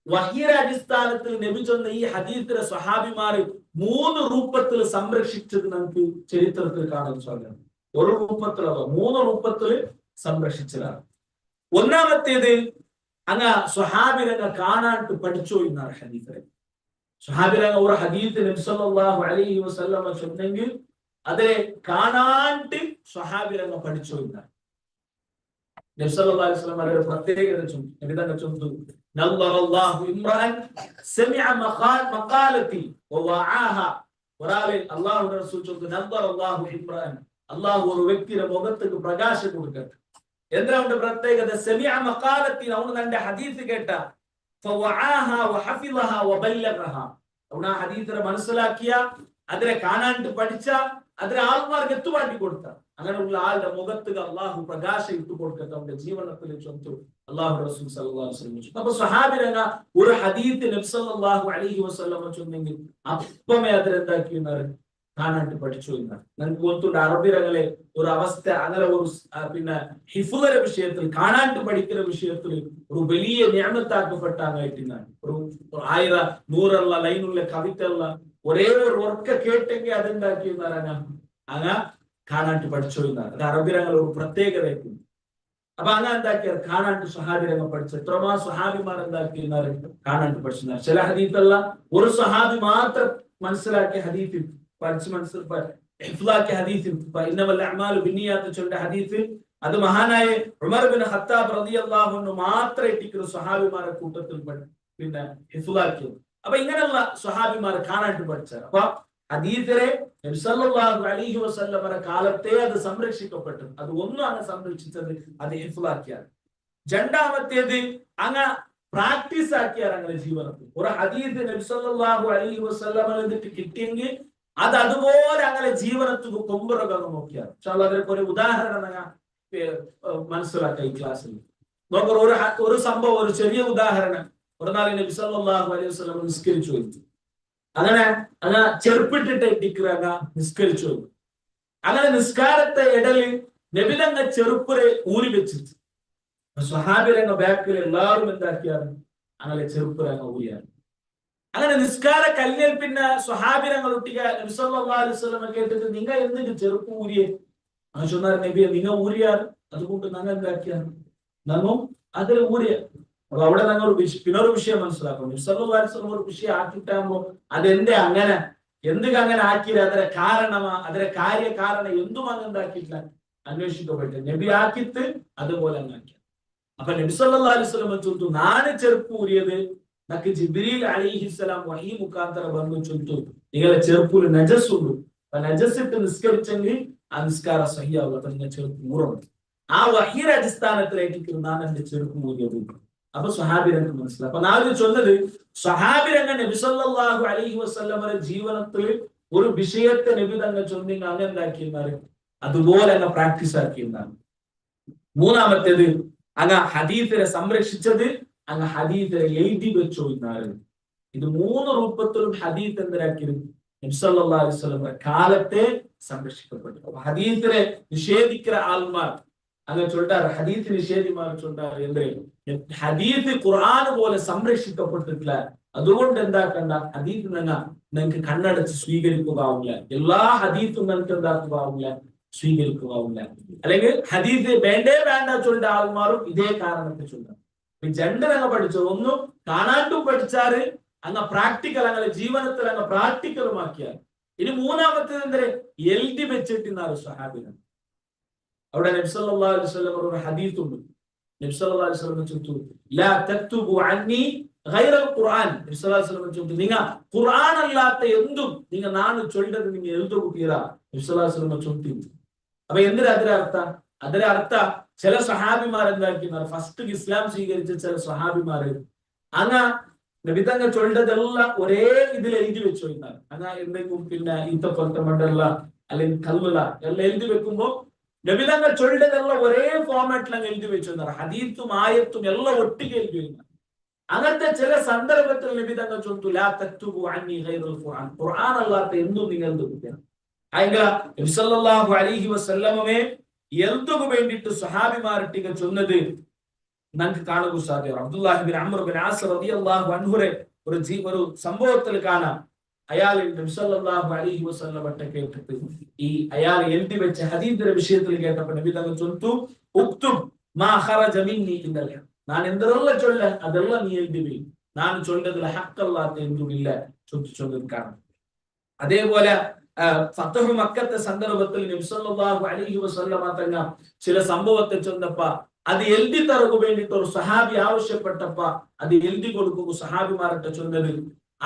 വഹിയുടെ അടിസ്ഥാനത്തിൽ നബി ചൊന്ന ഈ ഹദീസിലെ സ്വഹാബിമാര് 3 രൂപത്തിൽ സംരക്ഷിച്ചത് നമുക്ക് ചരിത്രത്തിൽ കാണാൻ സാധിക്കും. ഒരു രൂപത്തിലല്ല, 3 രൂപത്തിൽ സംരക്ഷിച്ചതാണ്. ഒന്നാമത്തേത് അങ്ങ് സ്വഹാബിരങ്ങ കാണാണ്ട് പഠിച്ചോ എന്നാണ് ഹദീസിലെ. സ്വഹാബിരങ്ങ ഒരു ഹദീസ് നബി സല്ലല്ലാഹു അലൈഹി വസല്ലമ ചൊന്നെങ്കിൽ അതിനെ കാണാണ്ട് സ്വഹാബിരങ്ങ പഠിച്ചോ എന്നാണ്. നബി സല്ലല്ലാഹു അലൈഹി വസല്ലം അവരുടെ പ്രത്യേകത ചൊല്ലുന്നു, നല്ലറല്ലാഹു ഇംറഅൻ സമിഅ മഖാലതി വവഅഅഹ. ഒരാളെ അല്ലാഹുവിന്റെ റസൂൽ ചൊല്ലുന്നു, നല്ലറല്ലാഹു ഇംറഅൻ, അല്ലാഹു ഒരു വ്യക്തിയുടെ മുഖത്തേക്ക് പ്രകാശം കൊടുക്കട്ടെ. എന്താ അവന്റെ പ്രത്യേകത? സമിഅ മഖാലതി, അവൻ തന്റെ ഹദീസ് കേട്ട, ഫവഅഅഹ വഹഫിളഹ വബല്ലഗഹ, അവൻ ആ ഹദീസിനെ മനസ്സിലാക്കിയ, അതിനെ കാണാണ്ട് പഠിച്ച, അതിനെ ആൾമാർക്ക് എത്തുവാണ്ടി കൊടുത്ത, അങ്ങനെയുള്ള ആളുടെ മുഖത്ത് അള്ളാഹു പ്രകാശം ഇട്ടു കൊടുക്കട്ടെ അവന്റെ ജീവനത്തിൽ ചൊന്തു അള്ളാഹു റസൂൽ സല്ലല്ലാഹു അലൈഹി വസല്ലം. അപ്പൊ സ്വഹാബിരങ്ങ ഒരു ഹദീസ് നബി സല്ലല്ലാഹു അലൈഹി വസല്ലം ചൊന്നെങ്കിൽ അപ്പമേ അതിനെന്താക്കിയെന്നാണ് കാണാണ്ട് പഠിച്ചു എന്നാണ്. നമുക്ക് ಗೊತ್ತುണ്ട് അറബിരങ്ങളെ ഒരു അവസ്ഥ അങ്ങനെ ഒരു പിന്നെ ഹിഫ്ളിന്റെ വിഷയത്തിൽ കാണാണ്ട് പഠിക്കുന്ന വിഷയത്തിൽ ഒരു വലിയ നിഅമത്താക്കപ്പെട്ടാങ്ങായിട്ടാണ്. ഒരു 1000-100 ലൈനുള്ള കവിതയുള്ള ഒരേ ഒരു വർക്ക കേട്ടെങ്കിൽ അതെന്താക്കിയെന്നാണ് അങ്ങ കാണാണ്ട് പഠിച്ചു എന്നാണ്. അത് അറബിരങ്ങൾ ഒരു പ്രത്യേകതയായിരുന്നു. അപ്പൊ അങ്ങ എന്താക്കിയാൽ കാണാണ്ട് സ്വഹാബിരങ്ങൾ പഠിച്ചു. എത്രമാ സ്വഹാബിമാർ എന്താക്കിയെന്നാണ് കാണാണ്ട് പഠിച്ചു. ചില ഹദീത്തല്ല ഒരു സ്വഹാബി മാത്രം മനസ്സിലാക്കിയ ഹദീത്തിൽ പഠിച്ച് മനസ്സിലാക്കിയ ഹദീസിൽ ഇന്നമൽ അഅ്മാലു ബിന്നിയാത്ത് ചൊല്ല ഹദീസിൽ അത് മഹാനായ ഉമർ ബിൻ ഖത്താബ് റളിയല്ലാഹു അൻഹു മാത്രം ഇട്ടിക്കുന്ന സ്വഹാബിമാരുടെ കൂട്ടത്തിൽ പിന്നെ ഹിഫ്ളാക്കിയത്. അപ്പൊ ഇങ്ങനെയുള്ള സ്വഹാബിമാർ കാണാണ്ട് പഠിച്ചത്. അപ്പൊ ഹദീസിനെ നബി സല്ലല്ലാഹു അലൈഹി വസല്ലമയുടെ കാലത്തെ അത് സംരക്ഷിക്കപ്പെട്ടു. അത് ഒന്നും അങ്ങ് സംരക്ഷിച്ചത് അത് ഹിഫ്ളാക്കിയാണ്. രണ്ടാമത്തേത് അങ്ങ് പ്രാക്ടീസ് ആക്കിയാൽ അങ്ങനെ ജീവിതത്തിൽ ഒരു ഹദീസ് നബി സല്ലല്ലാഹു അലൈഹി വസല്ലമ എന്നിട്ട് കിട്ടിയെങ്കിൽ അത് അതുപോലെ അങ്ങനെ ജീവനത്തിൽ കൊമ്പുറകം നോക്കിയാൽ അതിനൊക്കെ ഒരു ഉദാഹരണം മനസ്സിലാക്കാം ഈ ക്ലാസ്സിൽ. നോക്കുക ഒരു സംഭവം, ഒരു ചെറിയ ഉദാഹരണം. ഒരു നാൾ നബി സല്ലല്ലാഹു അലൈഹി വസല്ലം നിസ്കരിച്ചു വന്നു. അങ്ങനെ ചെറുപ്പിട്ടിട്ട് ഇട്ടിക്കുക നിസ്കരിച്ചു വന്നു. അങ്ങനെ നിസ്കാരത്തെ ഇടയിൽ നബി തങ്ങ ചെറുപ്പരെ ഊരി വെച്ചിട്ട് സ്വഹാബിരങ്ങ ബാക്കിൽ എല്ലാവരും എന്താക്കിയാണ് അങ്ങനെ ചെറുപ്പരങ്ങ ഊരിയാണ്. അങ്ങനെ നിസ്കാര കല്ലിൽ പിന്നെ സ്വഹാബിരങ്ങൾ ഒട്ടിക്ക നബി സല്ലല്ലാഹു അലൈഹി വസല്ലം കേട്ടിട്ട് നിങ്ങ എന്തിന് ചെറുപ്പ് ഊരിയെ? അങ്ങനെ ചൊന്നാർ നബിയെ നിങ്ങ ഊരിയാർ, അതുകൊണ്ട് ഞങ്ങൾ എന്താക്കിയാണ് ഞങ്ങൾ അതിൽ ഊരിയ. അപ്പൊ അവിടെ ഞങ്ങൾ പിന്നൊരു വിഷയം മനസ്സിലാക്കും. നബി സല്ലല്ലാഹു അലൈഹി വസല്ലം ഒരു വിഷയം ആക്കിയിട്ടാകുമ്പോ അതെന്റെ അങ്ങനെ എന്തൊക്കെ അങ്ങനെ ആക്കിയത്, അതിന്റെ കാരണമാ, അതിന്റെ കാര്യകാരണം എന്തും അങ്ങ് എന്താക്കിയിട്ടില്ല അന്വേഷിക്കപ്പെട്ടു. നബി ആക്കിത്ത് അതുപോലെ അങ്ങ് ആക്കിയ. അപ്പൊ നബി സല്ലല്ലാഹു അലൈഹി വസല്ലം ചോദിച്ചു, നാല് ചെറുപ്പ് ഊരിയത് നക്ക് ജിബ്രീൽ അലൈഹിസ്സലാം വഹി മുഖാന്തര വന്നു ചൊല്ലിട്ടു, നിങ്ങളെ ചെറുപ്പിൽ നജസ് ഉള്ളൂ, അപ്പൊ നജസ് ഇട്ട് നിസ്കരിച്ചെങ്കിൽ ആ നിസ്കാര സഹിയാവുക, അപ്പൊ നിങ്ങൾ ചെറുപ്പ് ഊറണം. ആ വഹിയുടെ അടിസ്ഥാനത്തിലേക്ക് ഞാൻ എന്റെ ചെറുപ്പ് മൂല്യത്. അപ്പൊ സ്വഹാബിരംഗ മനസ്സിലായി. അപ്പൊ നാല് ചൊന്നത് സ്വഹാബിരംഗ നബി സല്ലല്ലാഹു അലൈഹി വസല്ലമയുടെ ജീവിതത്തിൽ ഒരു വിഷയത്തെ നബി തങ്ങൾ ചൊന്നിങ് അങ്ങനെ എന്താക്കിയെന്നാണ്, അതുപോലെ അങ്ങ് പ്രാക്ടീസ് ആക്കിയെന്നാണ്. മൂന്നാമത്തേത് അങ്ങ് ഹദീസിനെ സംരക്ഷിച്ചത്, അങ്ങ് ഹദീസിനെ എഴുതി വെച്ചോ എന്നാണ്. ഇത് മൂന്ന് രൂപത്തിലും ഹദീസ് എന്തിനാക്കിയത് നബി സല്ലല്ലാഹു അലൈഹി വസല്ലമയുടെ കാലത്തെ സംരക്ഷിക്കപ്പെട്ടു. അപ്പൊ ഹദീസിനെ നിഷേധിക്കുന്ന ആൾമാർ അങ്ങനെ ചൊല്ലാറ്, ഹദീസ് നിഷേധിമാർ ചൊല്ലാറ് എന്ത്, ഹദീസ് ഖുർആൻ പോലെ സംരക്ഷിക്കപ്പെട്ടിട്ടില്ല, അതുകൊണ്ട് എന്താക്കണ്ട ഹദീസ് നിങ്ങൾക്ക് കണ്ണടച്ച് സ്വീകരിക്കുകയാവില്ല, എല്ലാ ഹദീസും നിങ്ങൾക്ക് എന്താക്കുകയാവില്ല, സ്വീകരിക്കുകയാവില്ല. അല്ലെങ്കിൽ ഹദീസ് വേണ്ടേ വേണ്ട ചൊല്ല ആൾമാരും ഇതേ കാരണത്തെ ചൊല്ലാം. രണ്ട് അങ്ങ് പഠിച്ചത്, ഒന്നും കാണാണ്ടും പഠിച്ചാറ് അങ്ങ് പ്രാക്ടിക്കൽ, അങ്ങനെ ജീവിതത്തിൽ അങ്ങ് പ്രാക്ടിക്കലുമാക്കിയാൽ. ഇനി മൂന്നാമത്തേത് എന്തിനെ എഴുതി വെച്ചിട്ടുన్నారు സ്വഹാബികൾ. അവിടെ നബി സല്ലല്ലാഹു അലൈഹി വസല്ലം ഒരു ഹദീസ് ഉണ്ട്. നബി സല്ലല്ലാഹു അലൈഹി വസല്ലം ചോദിച്ചു, ലാ തക്തുബു അന്നി ഗൈറൽ ഖുർആൻ. നബി സല്ലല്ലാഹു അലൈഹി വസല്ലം ചോദിച്ചു, നിങ്ങൾ ഖുർആൻ അല്ലാത്ത എന്തും നിങ്ങൾ നാണ് ചൊല്ലത് നിങ്ങൾ എഴുതുകൂട്ടിയതാ. നബി സല്ലല്ലാഹു അലൈഹി വസല്ലം ചോദിച്ചു. അപ്പൊ എന്തിനാ അതിന്റെ അർത്ഥം ചില സ്വഹാബിമാർ എന്താക്കിനാർ, ഫസ്റ്റ് ഇസ്ലാം സ്വീകരിച്ച ചില സ്വഹാബിമാര് അങ്ങ് നബിതങ്ങൾ ചൊല്ലതെല്ലാം ഒരേ ഇതിൽ എഴുതി വെച്ചു എന്നാണ്. അങ്ങ് എന്തെങ്കിലും പിന്നെ ഈത്തപ്പുറത്തെ മണ്ടല്ല അല്ലെങ്കിൽ കല്ലുല എല്ലാം എഴുതി വെക്കുമ്പോ നബിതങ്ങൾ ചൊല്ലതെല്ലാം ഒരേ ഫോർമാറ്റിൽ എഴുതി വെച്ചു എന്നാണ്. ഹദീത്തും ആയത്തും എല്ലാം ഒട്ടിಗೆ എഴുതി വരുന്ന അങ്ങനത്തെ ചില സന്ദർഭത്തിൽ നബിതങ്ങൾ ചൊല്ലു, ലാ തക്തുബു അന്നി ഗൈറൽ ഖുർആൻ, ഖുർആൻ അല്ലാത്ത എന്തും നിങ്ങൾ എഴുതുക. ആയെങ്കിൽ നബി സല്ലല്ലാഹു അലൈഹി വസല്ലമയെ എഴുതുക വേണ്ടിയിട്ട് സ്വഹാബിമാരിട്ടിക ചൊന്നത് നമുക്ക് കാണുക സാധ്യമാണ്. Abdullahi bin Amr bin as റളിയല്ലാഹു അൻഹുരെ ഒരു സംഭവത്തിൽ കാണാം. അയാൾ നബി സല്ലല്ലാഹു അലൈഹി വസല്ലം കേട്ടിട്ട് ഈ അയാൾ എഴുതി വെച്ച ഹദീസിന്റെ വിഷയത്തിൽ കേട്ടപ്പോൾ നബി തങ്ങൾ ചൊല്ലുന്നു, ഉക്തുബ് മാ ഖറജ മിന്നി ഇന്നൽ ഹഖ്, ഞാൻ എന്തെല്ലാം ചൊല്ല അതെല്ലാം നീ എഴുതി വേ, ഞാൻ ചൊല്ലതിൽ ഹഖല്ലാത്ത എന്തുമില്ല ചൊല്ലിച്ചൊന്നത് കാണാം. അതേപോലെ ഫത്ഹു മക്കത്തെ സന്ദർഭത്തിൽ നബി സല്ലല്ലാഹു അലൈഹി വസല്ലം തങ്ങൾ ചില സംഭവത്തെ ചൊന്നപ്പ അത് എഴുതി തറകു വേണ്ടിയിട്ട് ഒരു സഹാബി ആവശ്യപ്പെട്ടപ്പ അത് എഴുതി കൊടുക്കുക സഹാബിമാരുടെ ചൊന്നത്.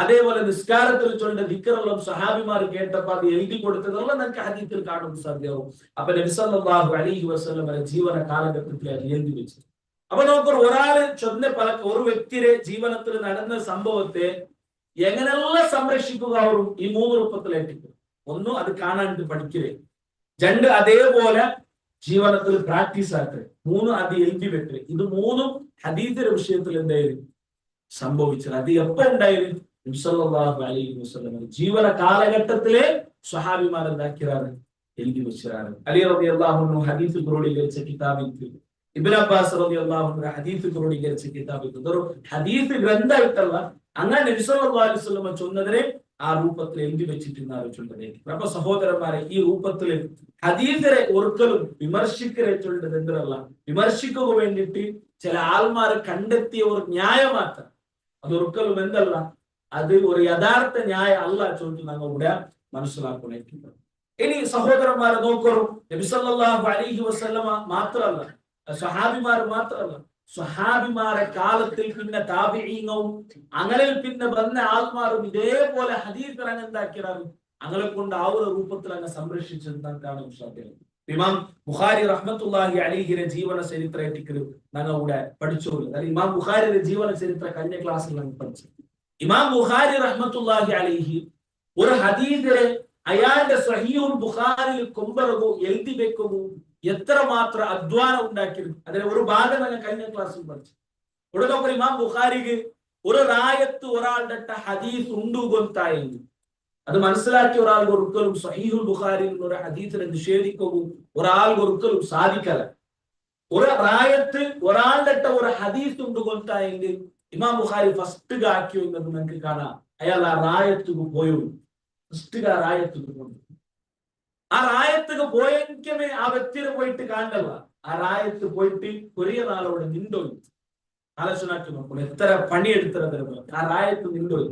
അതേപോലെ നിസ്കാരത്തിൽ ചൊല്ലുന്ന ദിക്റെല്ലാം സഹാബിമാർ കേട്ടപ്പോ അത് എഴുതി കൊടുത്തതെല്ലാം നമുക്ക് ഹദീസിൽ കാണുക സാധ്യമാവും. അപ്പൊ നബി സല്ലല്ലാഹു അലൈഹി വസല്ലം ജീവന കാലഘട്ടത്തിൽ അത് എഴുതി വെച്ചു. അപ്പൊ നമുക്ക് ഒരാള് ചൊന്ന ഒരു വ്യക്തിയുടെ ജീവിതത്തിൽ നടന്ന സംഭവത്തെ എങ്ങനെല്ലാം സംരക്ഷിക്കുക അവരും ഈ മൂന്ന് രൂപത്തിലേറ്റിക്കും. ഒന്ന്, അത് കാണാണ്ട് പഠിക്കലേ. രണ്ട്, അതേപോലെ ജീവിതത്തിൽ പ്രാക്ടീസ് ആക്കല്. മൂന്ന്, അത് എഴുതി വെക്കല്. ഇത് മൂന്നും ഹദീസിന്റെ വിഷയത്തിൽ എന്തായാലും സംഭവിച്ചത്. അത് എപ്പോ ഉണ്ടായിരുന്നു? നബി സല്ലല്ലാഹു അലൈഹി വസല്ലം ജീവന കാലഘട്ടത്തിലെ സ്വഹാബിമാർ എന്താക്കിയാണ്, എഴുതി വെച്ചാണ്. അലി റളിയല്ലാഹു അൻഹു ഹദീസ് ക്രോഡീകരിച്ച കിതാബിൽ, ഇബ്നു അബ്ബാസ് റളിയല്ലാഹു അൻഹു ഹദീസ് ക്രോഡീകരിച്ച കിതാബിൽ ഒരു ഹദീസ് ഗ്രന്ഥമായിട്ടല്ല, അങ്ങനെ നബി സല്ലല്ലാഹു അലൈഹി വസല്ലം ചൊന്നതിനെ ആ രൂപത്തിൽ എഴുതി വെച്ചിട്ടുన్నారు ചൊല്ലതേ. അപ്പൊ സഹോദരന്മാരെ, ഈ രൂപത്തിൽ ഹദീസിനെ ഒരിക്കലും വിമർശിക്കരെ ചൊല്ലത് എന്തല്ല, വിമർശിക്കുക വേണ്ടിയിട്ട് ചില ആൾമാർ കണ്ടെത്തിയ ഒരു ന്യായമാത്ര, അതൊരിക്കലും എന്തല്ല, അത് ഒരു യഥാർത്ഥ ന്യായ അല്ല ചൊല്ലി ഞങ്ങൾ ഇവിടെ മനസ്സിലാക്കുന്നത്. ഇനി സഹോദരന്മാരെ നോക്കൂ, നബി സല്ലല്ലാഹു അലൈഹി വസല്ലമ മാത്രമല്ല, സ്വഹാബിമാർ മാത്രമല്ല, സ്വഹാബിമാരെ കാലത്തിൽ പിന്നെ താബിഈങ്ങളും അങ്ങനെ പിന്നെ വന്ന ആൾമാരും ഇതേപോലെ ഹദീസ് എന്താക്കിയാണ് അങ്ങനെ കൊണ്ട് ആ ഒരു രൂപത്തിൽ അങ്ങ് സംരക്ഷിച്ചത് കാണാൻ സാധ്യത. ഇമാം ബുഖാരി റഹ്മത്തുള്ളാഹി അലൈഹിയുടെ ജീവന ചരിത്രമായിട്ട് ഞങ്ങൾ ഇവിടെ പഠിച്ചു. ഇമാം ബുഖാരിയുടെ ജീവന ചരിത്ര കഴിഞ്ഞ ക്ലാസ്സിൽ ഞങ്ങൾ പഠിച്ചു. ഇമാം ബുഖാരി റഹ്മത്തുള്ളാഹി അലൈഹി ഒരു ഹദീസിനെ അയാളുടെ സ്വഹീഹുൽ ബുഖാരിയിൽ കൊമ്പറകു എഴുതി വെക്കുന്നു എത്രമാത്രം അധ്വാനം ഉണ്ടാക്കിയിരുന്നു. അതിലെ ഒരു ഭാഗം ഞങ്ങൾ കഴിഞ്ഞ ക്ലാസ്സിൽ പഠിച്ചു. ഇവിടെ നോക്കുക, ഇമാം ബുഖാരിക്ക് ഒരു റായത്ത് ഒരാളുടെ ഹദീസ് ഉണ്ട് ഗൊത്തായിരുന്നു. അത് മനസ്സിലാക്കിയ ഒരാൾക്ക് ഒരിക്കലും സ്വഹീഹുൽ ബുഖാരിയിൽ ഒരു ഹദീസിനെ നിഷേധിക്കുകയും ഒരാൾക്ക് ഒരിക്കലും സാധിക്കല. ഒരു റായത്ത് ഒരാളുടെ ഒരു ഹദീസ് ഉണ്ട് ഗൊത്തായെങ്കിൽ ഇമാം ബുഖാരി ഫസ്റ്റ് ആക്കിയോ എന്നത് നമുക്ക് കാണാം. അയാൾ ആ റായത്തുക്ക് പോയോ, ഫസ്റ്റ് ആ റായത്തുക്ക് പോയി. ആ റായത്തുക്ക് പോയെങ്കിലേ ആ വ്യക്തിയെ പോയിട്ട് കാണല്ല. ആ റായത്ത് പോയിട്ട് കൊറിയ നാളോടെ നിണ്ടോയി ആലോചനാക്കി നോക്കണം. എത്ര പണിയെടുത്തത് ആ റായത്ത് നിണ്ടോയി.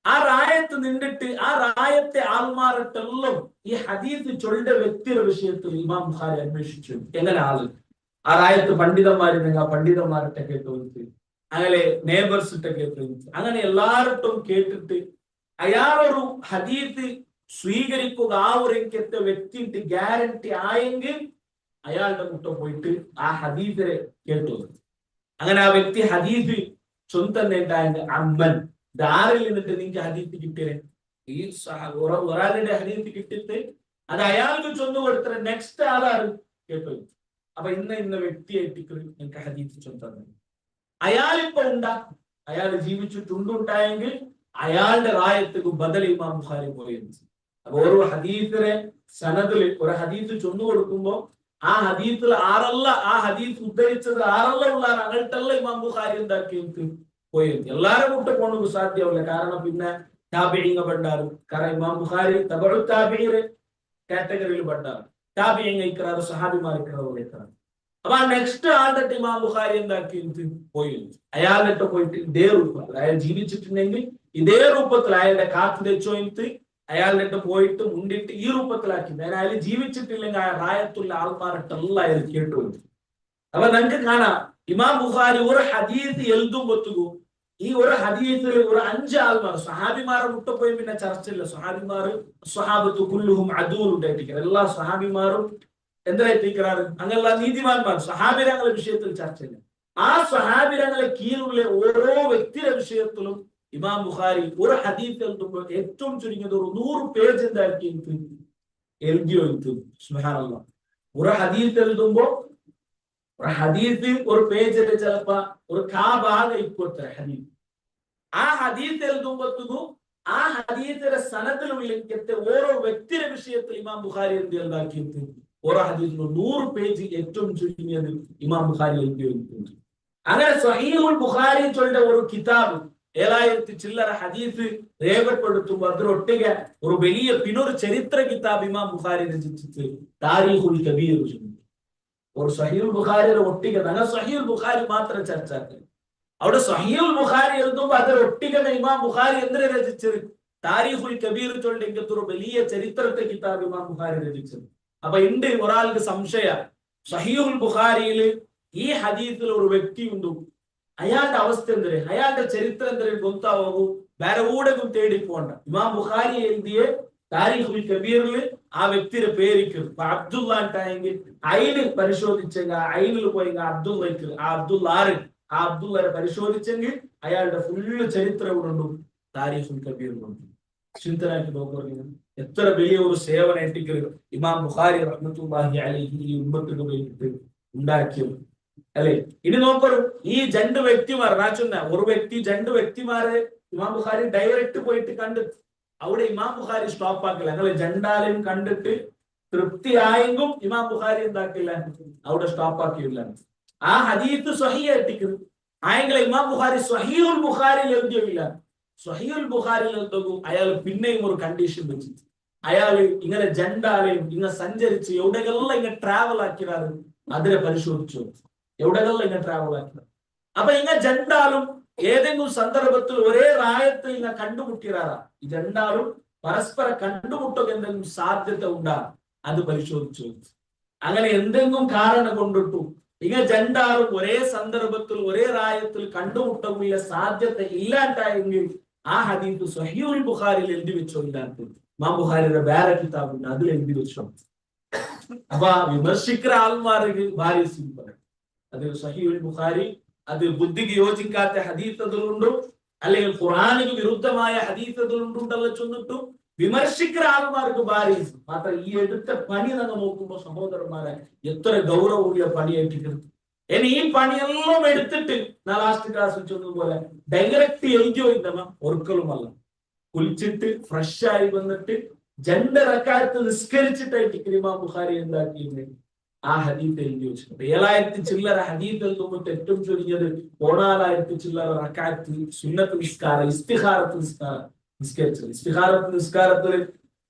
ആ റായത്ത് നിന്നിട്ട് ആ റായത്തെ ആൾമാരട്ടെല്ലാം ഈ ഹദീസ് ചൊല്ലിന്റെ വ്യക്തിയുടെ വിഷയത്തിൽ ഇമാം ബുഖാരി അന്വേഷിച്ചു. എങ്ങനെ ആള് ആ റായത്ത് പണ്ഡിതന്മാരുണ്ടെങ്കിൽ ആ പണ്ഡിതന്മാരുടെ കേട്ടു, അങ്ങനെ നെയ്ബേഴ്സ് ഇട്ട കേട്ടു, അങ്ങനെ എല്ലാവരും കേട്ടിട്ട് അയാളൊരു ഹദീസ് സ്വീകരിക്കുക ആ ഒരു വ്യക്തിയുടെ ഗ്യാരണ്ടി ആയെങ്കിൽ അയാളുടെ മുട്ട പോയിട്ട് ആ ഹദീസിനെ കേട്ടു. അങ്ങനെ ആ വ്യക്തി ഹദീസ് സ്വന്തം നേട്ടായ അമ്മൻ ധാരിൽ നിന്നിട്ട് നിങ്ങൾക്ക് ഹദീസ് കിട്ടിയേ ഈ ഒരാളുടെ ഹദീസ് കിട്ടിയിട്ട് അത് അയാൾക്ക് ചൊന്നു കൊടുത്ത നെക്സ്റ്റ് ആളാണ് കേട്ടു. അപ്പൊ ഇന്ന വ്യക്തിയായിട്ട് നിങ്ങൾക്ക് ഹദീസ് ചൊന്നു അയാളിപ്പോ ഉണ്ടാ അയാൾ ജീവിച്ചിട്ടുണ്ടായെങ്കിൽ അയാളുടെ റായത്തേക്ക് ബദൽ ഇമാം ബുഖാരി പോയത്. അപ്പൊ ഓരോ ഹദീസിനെ സനദിൽ ഒരു ഹദീസ് ചൊന്നു കൊടുക്കുമ്പോ ആ ഹദീസിൽ ആറല്ല ആ ഹദീസ് ഉദ്ധരിച്ചത് ആറല്ല ഉള്ള അങ്ങോട്ടല്ല ഇമാം ബുഖാരി എന്താക്കിയിട്ട് പോയത്. എല്ലാരും കൂട്ട് പോണത് സാധ്യമല്ല. കാരണം പിന്നെ താബിഈങ്ങ പെട്ടാറ്. കാരണം ഇമാം ബുഖാരി തബഉ താബിഈ കാറ്റഗറിയിൽ പെട്ടാറ്. താബിഈങ്ങ ഇക്റാർ സഹാബിമാർ ഇക്റാർ. അപ്പൊ ആ നെക്സ്റ്റ് ആളുടെ ഇമാം ബുഖാരി എന്താക്കിയിട്ട് പോയത്. അയാളുടെ പോയിട്ട് ഇതേ രൂപത്തിൽ അയാൾ ജീവിച്ചിട്ടുണ്ടെങ്കിൽ ഇതേ രൂപത്തിൽ അയാളുടെ കാത്ത് തെച്ചോയിട്ട് അയാളുടെ പോയിട്ട് മുണ്ടിട്ട് ഈ രൂപത്തിലാക്കി. അയാൾ ജീവിച്ചിട്ടില്ലെങ്കിൽ ആ റായത്തുള്ള ആൾമാരട്ടല്ല അയാൾ കേട്ടു. അപ്പൊ നമുക്ക് കാണാം ഇമാം ബുഖാരി ഒരു ഹദീസ് എഴുതുമ്പോഴത്തേക്കു ഈ ഒരു ഹദീസിൽ ഒരു 5 ആൾമാർ സ്വഹാബിമാരെ മുട്ടപ്പോയി പിന്നെ ചർച്ചയില്ല. സ്വഹാബത്ത് കുല്ലുഹും അദൂൽ ഉണ്ടായിട്ടിരിക്കുന്നത്. എല്ലാ സ്വഹാബിമാരും എന്തായിട്ടിരിക്കാറ് അങ്ങനെയുള്ള നീതിമാന്മാർ സ്വഹാബിരങ്ങളുടെ വിഷയത്തിൽ ചർച്ചയില്ല. ആ സ്വഹാബിരങ്ങളെ കീഴിലുള്ള ഓരോ വ്യക്തിയുടെ വിഷയത്തിലും ഇമാം ബുഖാരി ഒരു ഹദീസ് എഴുതുമ്പോൾ ഏറ്റവും ചുരുങ്ങിയത് ഒരു 100 പേജ് എന്താക്കി എഴുതി വെക്കും. സുബ്ഹാനല്ലാഹ്. ഒരു ഹദീസ് എഴുതുമ്പോ ഒരു ഹദീസ് ഒരു പേജിൽ ചിലപ്പോ ഒരു ഭാഗം ഇപ്പോഴത്തെ ഹദീസ് ആ ഹദീസ് എഴുതുമ്പോഴത്തേക്കും ആ ഹദീസിന്റെ സനദിലുള്ള ഓരോ വ്യക്തിയുടെ വിഷയത്തിൽ ഇമാം ബുഖാരി എന്താക്കിയിട്ട് ഓരോ ഹദീസിലും 100 പേജ് ഏറ്റവും ചുരുങ്ങിയത് ഇമാം ബുഖാരി എഴുതി വെക്കുന്നുണ്ട്. അങ്ങനെ സ്വഹീഹുൽ ബുഖാരി ചൊല്ലുന്ന ഒരു കിതാബ് 7000 ചില്ലറ ഹദീസ് രേഖപ്പെടുത്തുമ്പോൾ അതിലൊട്ടിക ഒരു വലിയ പിന്നൊരു ചരിത്ര കിതാബ് ഇമാം ബുഖാരി രചിച്ചിട്ട് താരീഖുൽ കബീർ. ഒരു സഹീഹുൽ ബുഖാരിയുടെ ഒട്ടിക ഞങ്ങൾ സഹീഹുൽ ബുഖാരി മാത്രം ചർച്ചയാക്കി. അവിടെ സഹീഹുൽ ബുഖാരി എഴുതുമ്പോൾ അതിലൊട്ടിക ഇമാം ബുഖാരി എന്തിനെ രചിച്ചത് താരീഖുൽ കബീർ ചൊല്ലുന്ന ഇങ്ങനത്തെ ഒരു വലിയ ചരിത്രത്തെ കിതാബ് ഇമാം ബുഖാരി രചിച്ചത്. അപ്പൊ ഉണ്ട് ഒരാൾക്ക് സംശയ സഹീഹുൽ ബുഖാരിയിൽ ഈ ഹദീസിൽ ഒരു വ്യക്തി ഉണ്ട് അയാളുടെ അവസ്ഥ എന്തേ അയാളുടെ ചരിത്രം എന്തേ ഗൊത്താവൂ വേറെ ഊടകം തേടി പോണ്ട. ഇമാം ബുഖാരി എഴുതിയ താരീഖുൽ കബീറിൽ ആ വ്യക്തിയുടെ പേരിക്കും അബ്ദുള്ള ആയിട്ടെങ്കിൽ അയിന് പരിശോധിച്ചെങ്കിൽ അയിനിൽ പോയി അബ്ദുള്ളക്ക് ആ അബ്ദുള്ളരെ പരിശോധിച്ചെങ്കിൽ അയാളുടെ ഫുള്ള് ചരിത്രം ഇവിടെ ഉണ്ട് താരീഖുൽ കബീറിലുണ്ട്. ചിന്തനാക്കി നോക്കുക എത്ര വലിയ ഒരു സേവനമായിട്ട് ഇമാം ബുഖാരി റഹ്മത്തുള്ളാഹി അലൈഹി ഈ ഉമ്മത്തിന് വേണ്ടിയിട്ട് ഉണ്ടാക്കിയത് അല്ലെ. ഇനി നോക്കൂ ഈ 2 വ്യക്തിമാർ ഒരു വ്യക്തി 2 വ്യക്തിമാരെ ഇമാം ബുഖാരി ഡയറക്റ്റ് പോയിട്ട് കണ്ടിട്ട് അവിടെ ഇമാം ബുഖാരി സ്റ്റോപ്പ് ആക്കില്ല. ഞങ്ങൾ ജണ്ടാലും കണ്ടിട്ട് തൃപ്തിയായെങ്കിലും ഇമാം ബുഖാരി എന്താക്കില്ല അവിടെ സ്റ്റോപ്പ് ആക്കിയില്ല. ആ ഹദീസ് സ്വഹീഹായിട്ടിരിക്കുന്നു ആയെങ്കിൽ ഇമാം ബുഖാരി സ്വഹീഹുൽ ബുഖാരിയിൽ എഴുതിയില്ല. സ്വഹീഹുൽ ബുഖാരിയിൽ എഴുതും അയാൾ പിന്നെയും ഒരു കണ്ടീഷൻ വെച്ചിട്ട് അയാൾ ഇങ്ങനെ ജണ്ടാലെയും ഇങ്ങനെ സഞ്ചരിച്ച് എവിടെയെല്ലാം ഇങ്ങനെ ട്രാവൽ ആക്കിയാലും അതിനെ പരിശോധിച്ചു എവിടെയെല്ലാം ഇങ്ങനെ ട്രാവൽ ആക്കിയത്. അപ്പൊ ഇങ്ങനെ ജണ്ടാലും ഏതെങ്കിലും സന്ദർഭത്തിൽ ഒരേ റായത്തിൽ ഇങ്ങനെ കണ്ടുമുട്ടിയാറാ ഈ ജണ്ടാലും പരസ്പര കണ്ടുമുട്ടുക എന്തെങ്കിലും സാധ്യത ഉണ്ടാ അത് പരിശോധിച്ചു. അങ്ങനെ എന്തെങ്കിലും കാരണം കൊണ്ടിട്ടു ഇങ്ങനെ ജണ്ടാലും ഒരേ സന്ദർഭത്തിൽ ഒരേ റായത്തിൽ കണ്ടുമുട്ടുകയുള്ള സാധ്യത ഇല്ലാണ്ടായെങ്കിൽ ആ ഹദീസ് സ്വഹീഹുൽ ബുഖാരിയിൽ എഴുതി വെച്ചോ ഇല്ലാത്ത ഇമാം ബുഖാരിയുടെ വേറെ കിതാബുണ്ട് അതിൽ എഴുതി വെച്ചോ. അപ്പൊ വിമർശിക്കുന്ന ആൾമാർക്ക് ഭാര്യ സിംപിൾ അത് സ്വഹീഹുൽ ബുഖാരി അത് ബുദ്ധിക്ക് യോജിക്കാത്ത ഹദീസുകളുണ്ടും അല്ലെങ്കിൽ ഖുർആനിന് വിരുദ്ധമായ ഹദീസുകളുണ്ടുണ്ടല്ലോ ചൊന്നിട്ടും വിമർശിക്കുന്ന ആൾമാർക്ക് ഭാര്യ മാത്രം ഈ എടുത്ത പണി നമ്മൾ നോക്കുമ്പോൾ സഹോദരന്മാരെ എത്ര ഗൗരവമുള്ള പണിയായിട്ടിരിക്കുന്നു. ഇനി ഈ പണിയെല്ലാം എടുത്തിട്ട് ലാസ്റ്റ് ക്ലാസ് ചൊന്നതുപോലെ ഡയറക്റ്റ് എഴുതിയോ ഇല്ലമ്മ ഒരിക്കലുമല്ല. കുളിച്ചിട്ട് ഫ്രഷ് ആയി വന്നിട്ട് 2 റക്അത്ത് നിസ്കരിച്ചിട്ടായിട്ട് ഇമാം ബുഖാരി എന്താക്കിയിരുന്നു ആ ഹദീസ് എഴുതി വെച്ചിട്ടുണ്ട്. 7000 ചില്ലറ ഹദീസ് എഴുതുമ്പോൾ ഏറ്റവും ചുരുങ്ങിയത് 14,000 ചില്ലറ റക്അത്ത് സുന്നത്ത് നിസ്കാരം ഇസ്തിഖാറത്ത് നിസ്കാരം നിസ്കരിച്ചത്. ഇസ്തിഖാറത്ത് നിസ്കാരത്തിൽ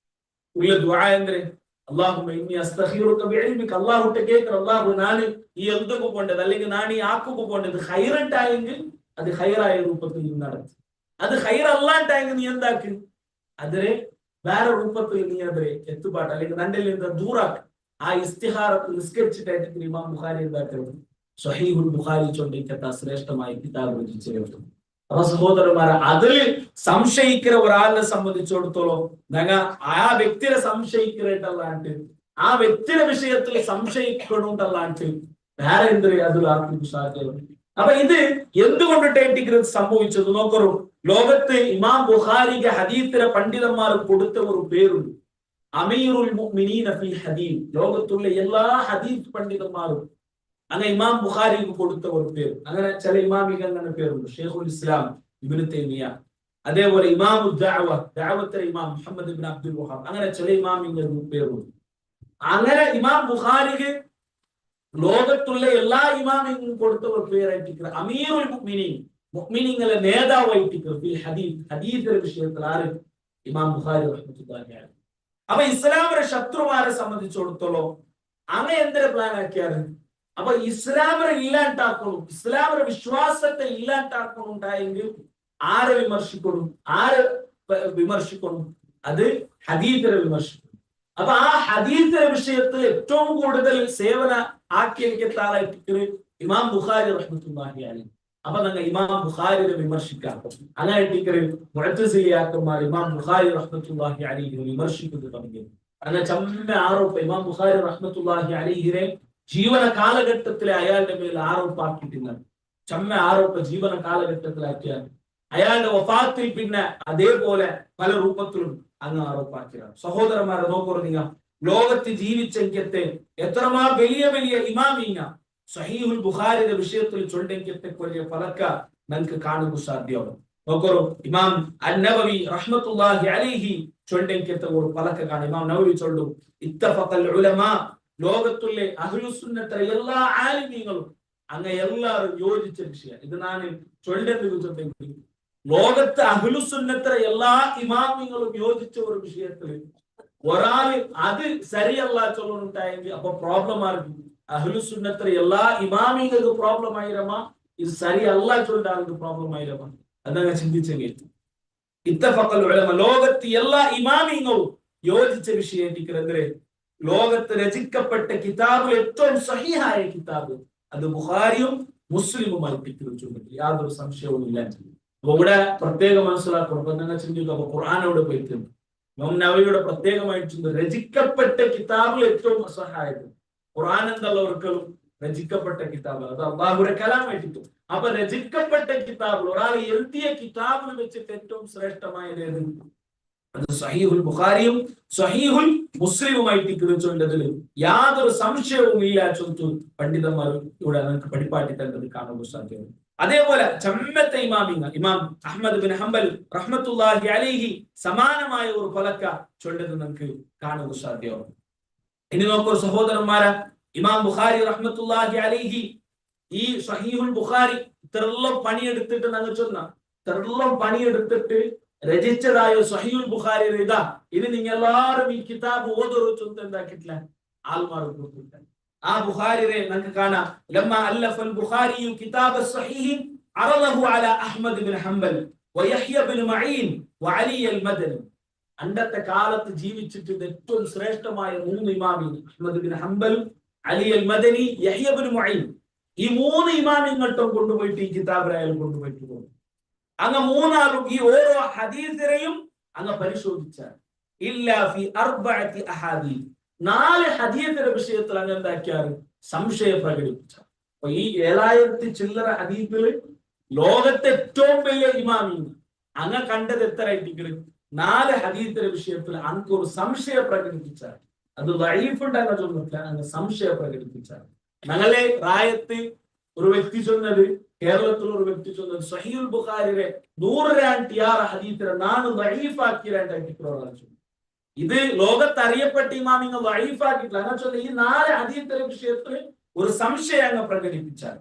ഉള്ള ദുആ എന്തേ അല്ലാഹുമ്മ ഇന്നി അസ്തഖീറുക ബിഇൽമിക അല്ലാഹുട്ടെ കേൾക്കണം അല്ലാഹു നാന് ഈ എഴുതുക പോണ്ടത് അല്ലെങ്കിൽ നാണ് ഈ ആക്കുക പോണ്ടത് ഹൈറട്ടായെങ്കിൽ അത് ഹൈറായ രൂപത്തിൽ നടത്തി അത് ഹൈറല്ലാണ്ടായെങ്കിൽ നീ എന്താക്കി അതിനെ വേറെ രൂപത്തിൽ നീ അതിനെ എത്തുപാട്ട് അല്ലെങ്കിൽ നണ്ടിൽ നിന്ന് ദൂറാക്കി ആ ഇസ്തിഖാറത്ത് നിസ്കരിച്ചിട്ടായിട്ട് ഇമാം ബുഖാരി എന്താക്കുന്നത് സ്വഹീഹുൽ ബുഖാരി ചൊല്ലിക്കത്ത ശ്രേഷ്ഠമായ കിതാബ് രചിച്ചിട്ടുണ്ട്. അപ്പൊ സഹോദരന്മാരെ അതിൽ സംശയിക്കുന്ന ഒരാളിനെ സംബന്ധിച്ചിടത്തോളം ഞങ്ങൾ ആ വ്യക്തിയെ സംശയിക്കുന്നതായിട്ടല്ലാണ്ട് ആ വ്യക്തിയുടെ വിഷയത്തിൽ സംശയിക്കണുണ്ടല്ലാണ്ട് വേറെ എന്തൊരു അതിൽ ആർക്കും സാധ്യത. അപ്പൊ ഇത് എന്തുകൊണ്ടിട്ട് സംഭവിച്ചത് നോക്കൂ. ലോകത്ത് ഇമാം ബുഖാരിക്ക് ഹദീസിലെ പണ്ഡിതന്മാർ കൊടുത്ത ഒരു പേരുണ്ട്, അമീറുൽ മുഅ്മിനീന ഫിൽ ഹദീസ്. ലോകത്തുള്ള എല്ലാ ഹദീസ് പണ്ഡിതന്മാരും അങ്ങനെ ഇമാം ബുഖാരിക്ക് കൊടുത്ത ഒരു പേര്. അങ്ങനെ ചില ഇമാമികൾ അങ്ങനെ പേരുണ്ട്, ഷെയ്ഖുൽ ഇസ്ലാം ഇബ്നു തൈമിയ, അതേപോലെ ഇമാമു ദഅവത്തിലെ ഇമാം മുഹമ്മദ് ഇബ്നു അബ്ദുൽ വഹാബ്, അങ്ങനെ ചില ഇമാമിങ്ങൾക്ക് പേരുണ്ട്. അങ്ങനെ ഇമാം ബുഖാരിക്ക് ലോകത്തുള്ള എല്ലാ ഇമാമിനും കൊടുത്ത ഒരു പേരായിട്ട് അമീറുൽ മുഅ്മിനീൻ, മുഅ്മിനീങ്ങളെ നേതാവായിട്ട് ഹദീസിന്റെ വിഷയത്തിൽ ആര്? ഇമാം ബുഖാരി റഹ്മത്തുള്ളാഹി അലൈഹി. അപ്പൊ ഇസ്ലാമിന്റെ ശത്രുമാരെ സംബന്ധിച്ചിടത്തോളം അങ്ങനെ എന്തൊരു പ്ലാൻ ആക്കിയാണ്? അപ്പൊ ഇസ്ലാമിനെ ഇല്ലാണ്ടാക്കണം, ഇസ്ലാമിന്റെ വിശ്വാസത്തെ ഇല്ലാണ്ടാക്കണം ഉണ്ടായെങ്കിൽ ആരെ വിമർശിക്കണം? അത് ഹദീസിനെ വിമർശിക്കണം. അപ്പൊ ആ ഹദീസിന്റെ വിഷയത്തിൽ ഏറ്റവും കൂടുതൽ സേവന ആക്കിയെടുത്താലായിട്ട് ഇമാം ബുഖാരി റഹ്മത്തുള്ളാഹി അലൈഹി. അപ്പൊ ഞങ്ങൾ ഇമാം ബുഖാരിയെ വിമർശിക്കാം. അങ്ങനെ മുഅ്തസിലിയാക്കന്മാർ ഇമാം ബുഖാരി റഹ്മത്തുള്ളാഹി അലൈഹിനെ വിമർശിക്കുന്നത് തുടങ്ങി. അങ്ങനെ ചമ്മ ആരോപ ഇമാം ബുഖാരി റഹ്മത്തുള്ളാഹി അലൈഹിനെ ജീവന കാലഘട്ടത്തിലെ അയാളുടെ മേൽ ആരോപ്പാക്കിയിട്ടില്ല. ചമ്മ ആരോപ ജീവന കാലഘട്ടത്തിലാക്കിയാൽ അയാളുടെ വഫാത്തിൽ പിന്നെ അതേപോലെ പല രൂപത്തിലും അങ്ങ് ആരോപ്പാക്കിയാണ്. സഹോദരന്മാരെ നോക്കൂ, നിങ്ങൾ ലോകത്ത് ജീവിച്ചെങ്കിത്തെ എത്രമാ വലിയ വലിയ ഇമാമിങ്ങ സഹീഹുൽ ബുഖാരിയുടെ വിഷയത്തിൽ ചൊല്ലെങ്കിത്തെ വലിയ ഫലക്ക നമുക്ക് കാണുക സാധ്യമാണ്. നോക്കൂ, ഇമാം അൻ-നവവി റഹ്മത്തുള്ളാഹി അലൈഹി ചൊല്ലെങ്കിത്തെ ഒരു ഫലക്ക കാണും. ഇമാം നവവി ചൊല്ലും, ഇത്തഫഖൽ ഉലമാ, ലോകത്തുള്ള അഹ്ലുസുന്നത്തിലെ എല്ലാ ആലിമീങ്ങളും അങ്ങ് എല്ലാവരും യോജിച്ച വിഷയം ഇത്. ഞാൻ ചൊല്ലുണ്ടെങ്കിൽ ലോകത്ത് അഹ്ലുസുന്നത്തിലെ എല്ലാ ഇമാമിങ്ങളും യോജിച്ച ഒരു വിഷയത്തിൽ ഒരാള് അത് ശരിയല്ല ചൊല്ലുന്നുണ്ടായെങ്കിൽ അപ്പൊ പ്രോബ്ലം ആയിരിക്കും. അഹ്ലുസുന്നത്തിലെ എല്ലാ ഇമാമിങ്ങൾക്ക് പ്രോബ്ലം ആയിരമാ, ഇത് ശരിയല്ല ചൊല്ലാണെങ്കിൽ പ്രോബ്ലം ആയിരമാ. അതങ്ങ് ചിന്തിച്ചെങ്കിൽ ഇത്തഫഖൽ ഉലമാ, ലോകത്ത് എല്ലാ ഇമാമിങ്ങളും യോജിച്ച വിഷയം ലോകത്ത് രചിക്കപ്പെട്ട കിതാബിൽ ഏറ്റവും സഹീഹായ കിതാബ് അത് ബുഖാരിയും മുസ്ലിമുമായി യാതൊരു സംശയവും ഇല്ല. അപ്പൊ ഇവിടെ പ്രത്യേകം മനസ്സിലാക്കണം. അപ്പൊ നിങ്ങൾ ചിന്തിക്കുക, അപ്പൊ ഖുർആനോട് പോയിട്ട് ഇമാം നവവിയുടെ പ്രത്യേകമായിട്ട് രചിക്കപ്പെട്ട കിതാബിൽ ഏറ്റവും അസഹായത് ഖുർആൻ എന്നുള്ളവർക്കും രചിക്കപ്പെട്ട കിതാബ് അത് അള്ളാഹുവിന്റെ കലാമായിട്ട്. അപ്പൊ രചിക്കപ്പെട്ട കിതാബിൽ ഒരാൾ എഴുതിയ കിതാബിൽ വെച്ചിട്ട് ഏറ്റവും ശ്രേഷ്ഠമായത് അത് സഹീഹുൽ ബുഖാരിയും സഹീഹുൽ മുസ്ലിമുമായിട്ട് ചൊല്ലതിൽ യാതൊരു സംശയവും ഇല്ല ചൊല്ലു പണ്ഡിതന്മാർ ഇവിടെ നമുക്ക് പഠിപ്പാട്ടി തന്നത് കാണുക സാധ്യമാണ്. അതേപോലെ ചമ്മത്തെ ഇമാമിങ്ങ ഇമാം അഹ്മദ് ബിൻ ഹംബൽ റഹ്മത്തുള്ളാഹി അലൈഹി സമാനമായ ഒരു ഫലക്ക ചൊല്ലത് നമുക്ക് കാണുക സാധ്യമാണ്. ഇനി നോക്കൂ സഹോദരന്മാരെ, ഇമാം ബുഖാരി റഹ്മത്തുള്ളാഹി അലൈഹി ഈ സഹീഹുൽ ബുഖാരി ഇത്രയെല്ലാം പണിയെടുത്തിട്ട് ഞങ്ങൾ ചൊന്ന ഇത്രയെല്ലാം പണിയെടുത്തിട്ട് രചിച്ചതായ സഹീഹുൽ ബുഖാരി ഇതാ, ഇത് നിങ്ങൾ എല്ലാവരും ഈ കിതാബ് ഓതൊരു ചൊന്ത എന്താക്കിട്ടില്ല, ആൾമാർ കൊടുത്തില്ല. ആ ബുഖാരിയെ നമുക്ക് കാണാം, ലമ്മ അല്ലഫൽ ബുഖാരി കിതാബ് സഹീഹ് അറളഹു അലാ അഹ്മദ് ബിൻ ഹംബൽ വയഹ്യ ബിൻ മഈൻ വഅലി അൽ മദനി. അന്നത്തെ കാലത്ത് ജീവിച്ചിട്ട് ഏറ്റവും ശ്രേഷ്ഠമായ മൂന്ന് ഇമാമികൾ അഹ്മദ് ബിൻ ഹംബൽ, അലി അൽ മദനി, യഹ്യ ബിൻ മഈൻ. ഈ മൂന്ന് ഇമാമിങ്ങൾട്ടും കൊണ്ടുപോയിട്ട് ഈ കിതാബ് അയാൾ കൊണ്ടുപോയിട്ട് പോകും. അങ്ങ് മൂന്നാളും ഈ ഓരോ ഹദീസിനെയും അങ്ങ് പരിശോധിച്ചാൽ ഇല്ലാ ഫി അർബഅതി അഹാദീസ്, 4 ഹദീസിന്റെ വിഷയത്തിൽ അങ്ങ് എന്താക്കിയാൽ സംശയം പ്രകടിപ്പിച്ച. അപ്പൊ ഈ 7000 ചില്ലറ ഹദീസിൽ ലോകത്തെ ഏറ്റവും വലിയ ഇമാമിന് അങ്ങ് കണ്ടത് എത്ര ആയിട്ടെങ്കിലും 4 ഹദീസിന്റെ വിഷയത്തിൽ അങ്ങ് ഒരു സംശയം പ്രകടിപ്പിച്ചാൽ അത് ദഈഫുണ്ടെന്ന് ചൊല്ലില്ല, അങ്ങ് സംശയം പ്രകടിപ്പിച്ചാൽ. ഞങ്ങളെ റായത്ത് ഒരു വ്യക്തി ചൊന്നത്, കേരളത്തിൽ ഒരു വ്യക്തി ചൊന്നത് സഹീഹുൽ ബുഖാരിയെ 100 ഹദീസിനെ 4 ദഈഫാക്കി പ്രവർത്തിച്ചു. ഇത് ലോകത്ത് അറിയപ്പെട്ട ഇമാമിങ്ങൾ ദഈഫാക്കിയിട്ടില്ല. അങ്ങനെ ചൊല്ല ഈ 4 ഹദീസിന്റെ വിഷയത്തിൽ ഒരു സംശയം അങ്ങ് പ്രകടിപ്പിച്ചാൽ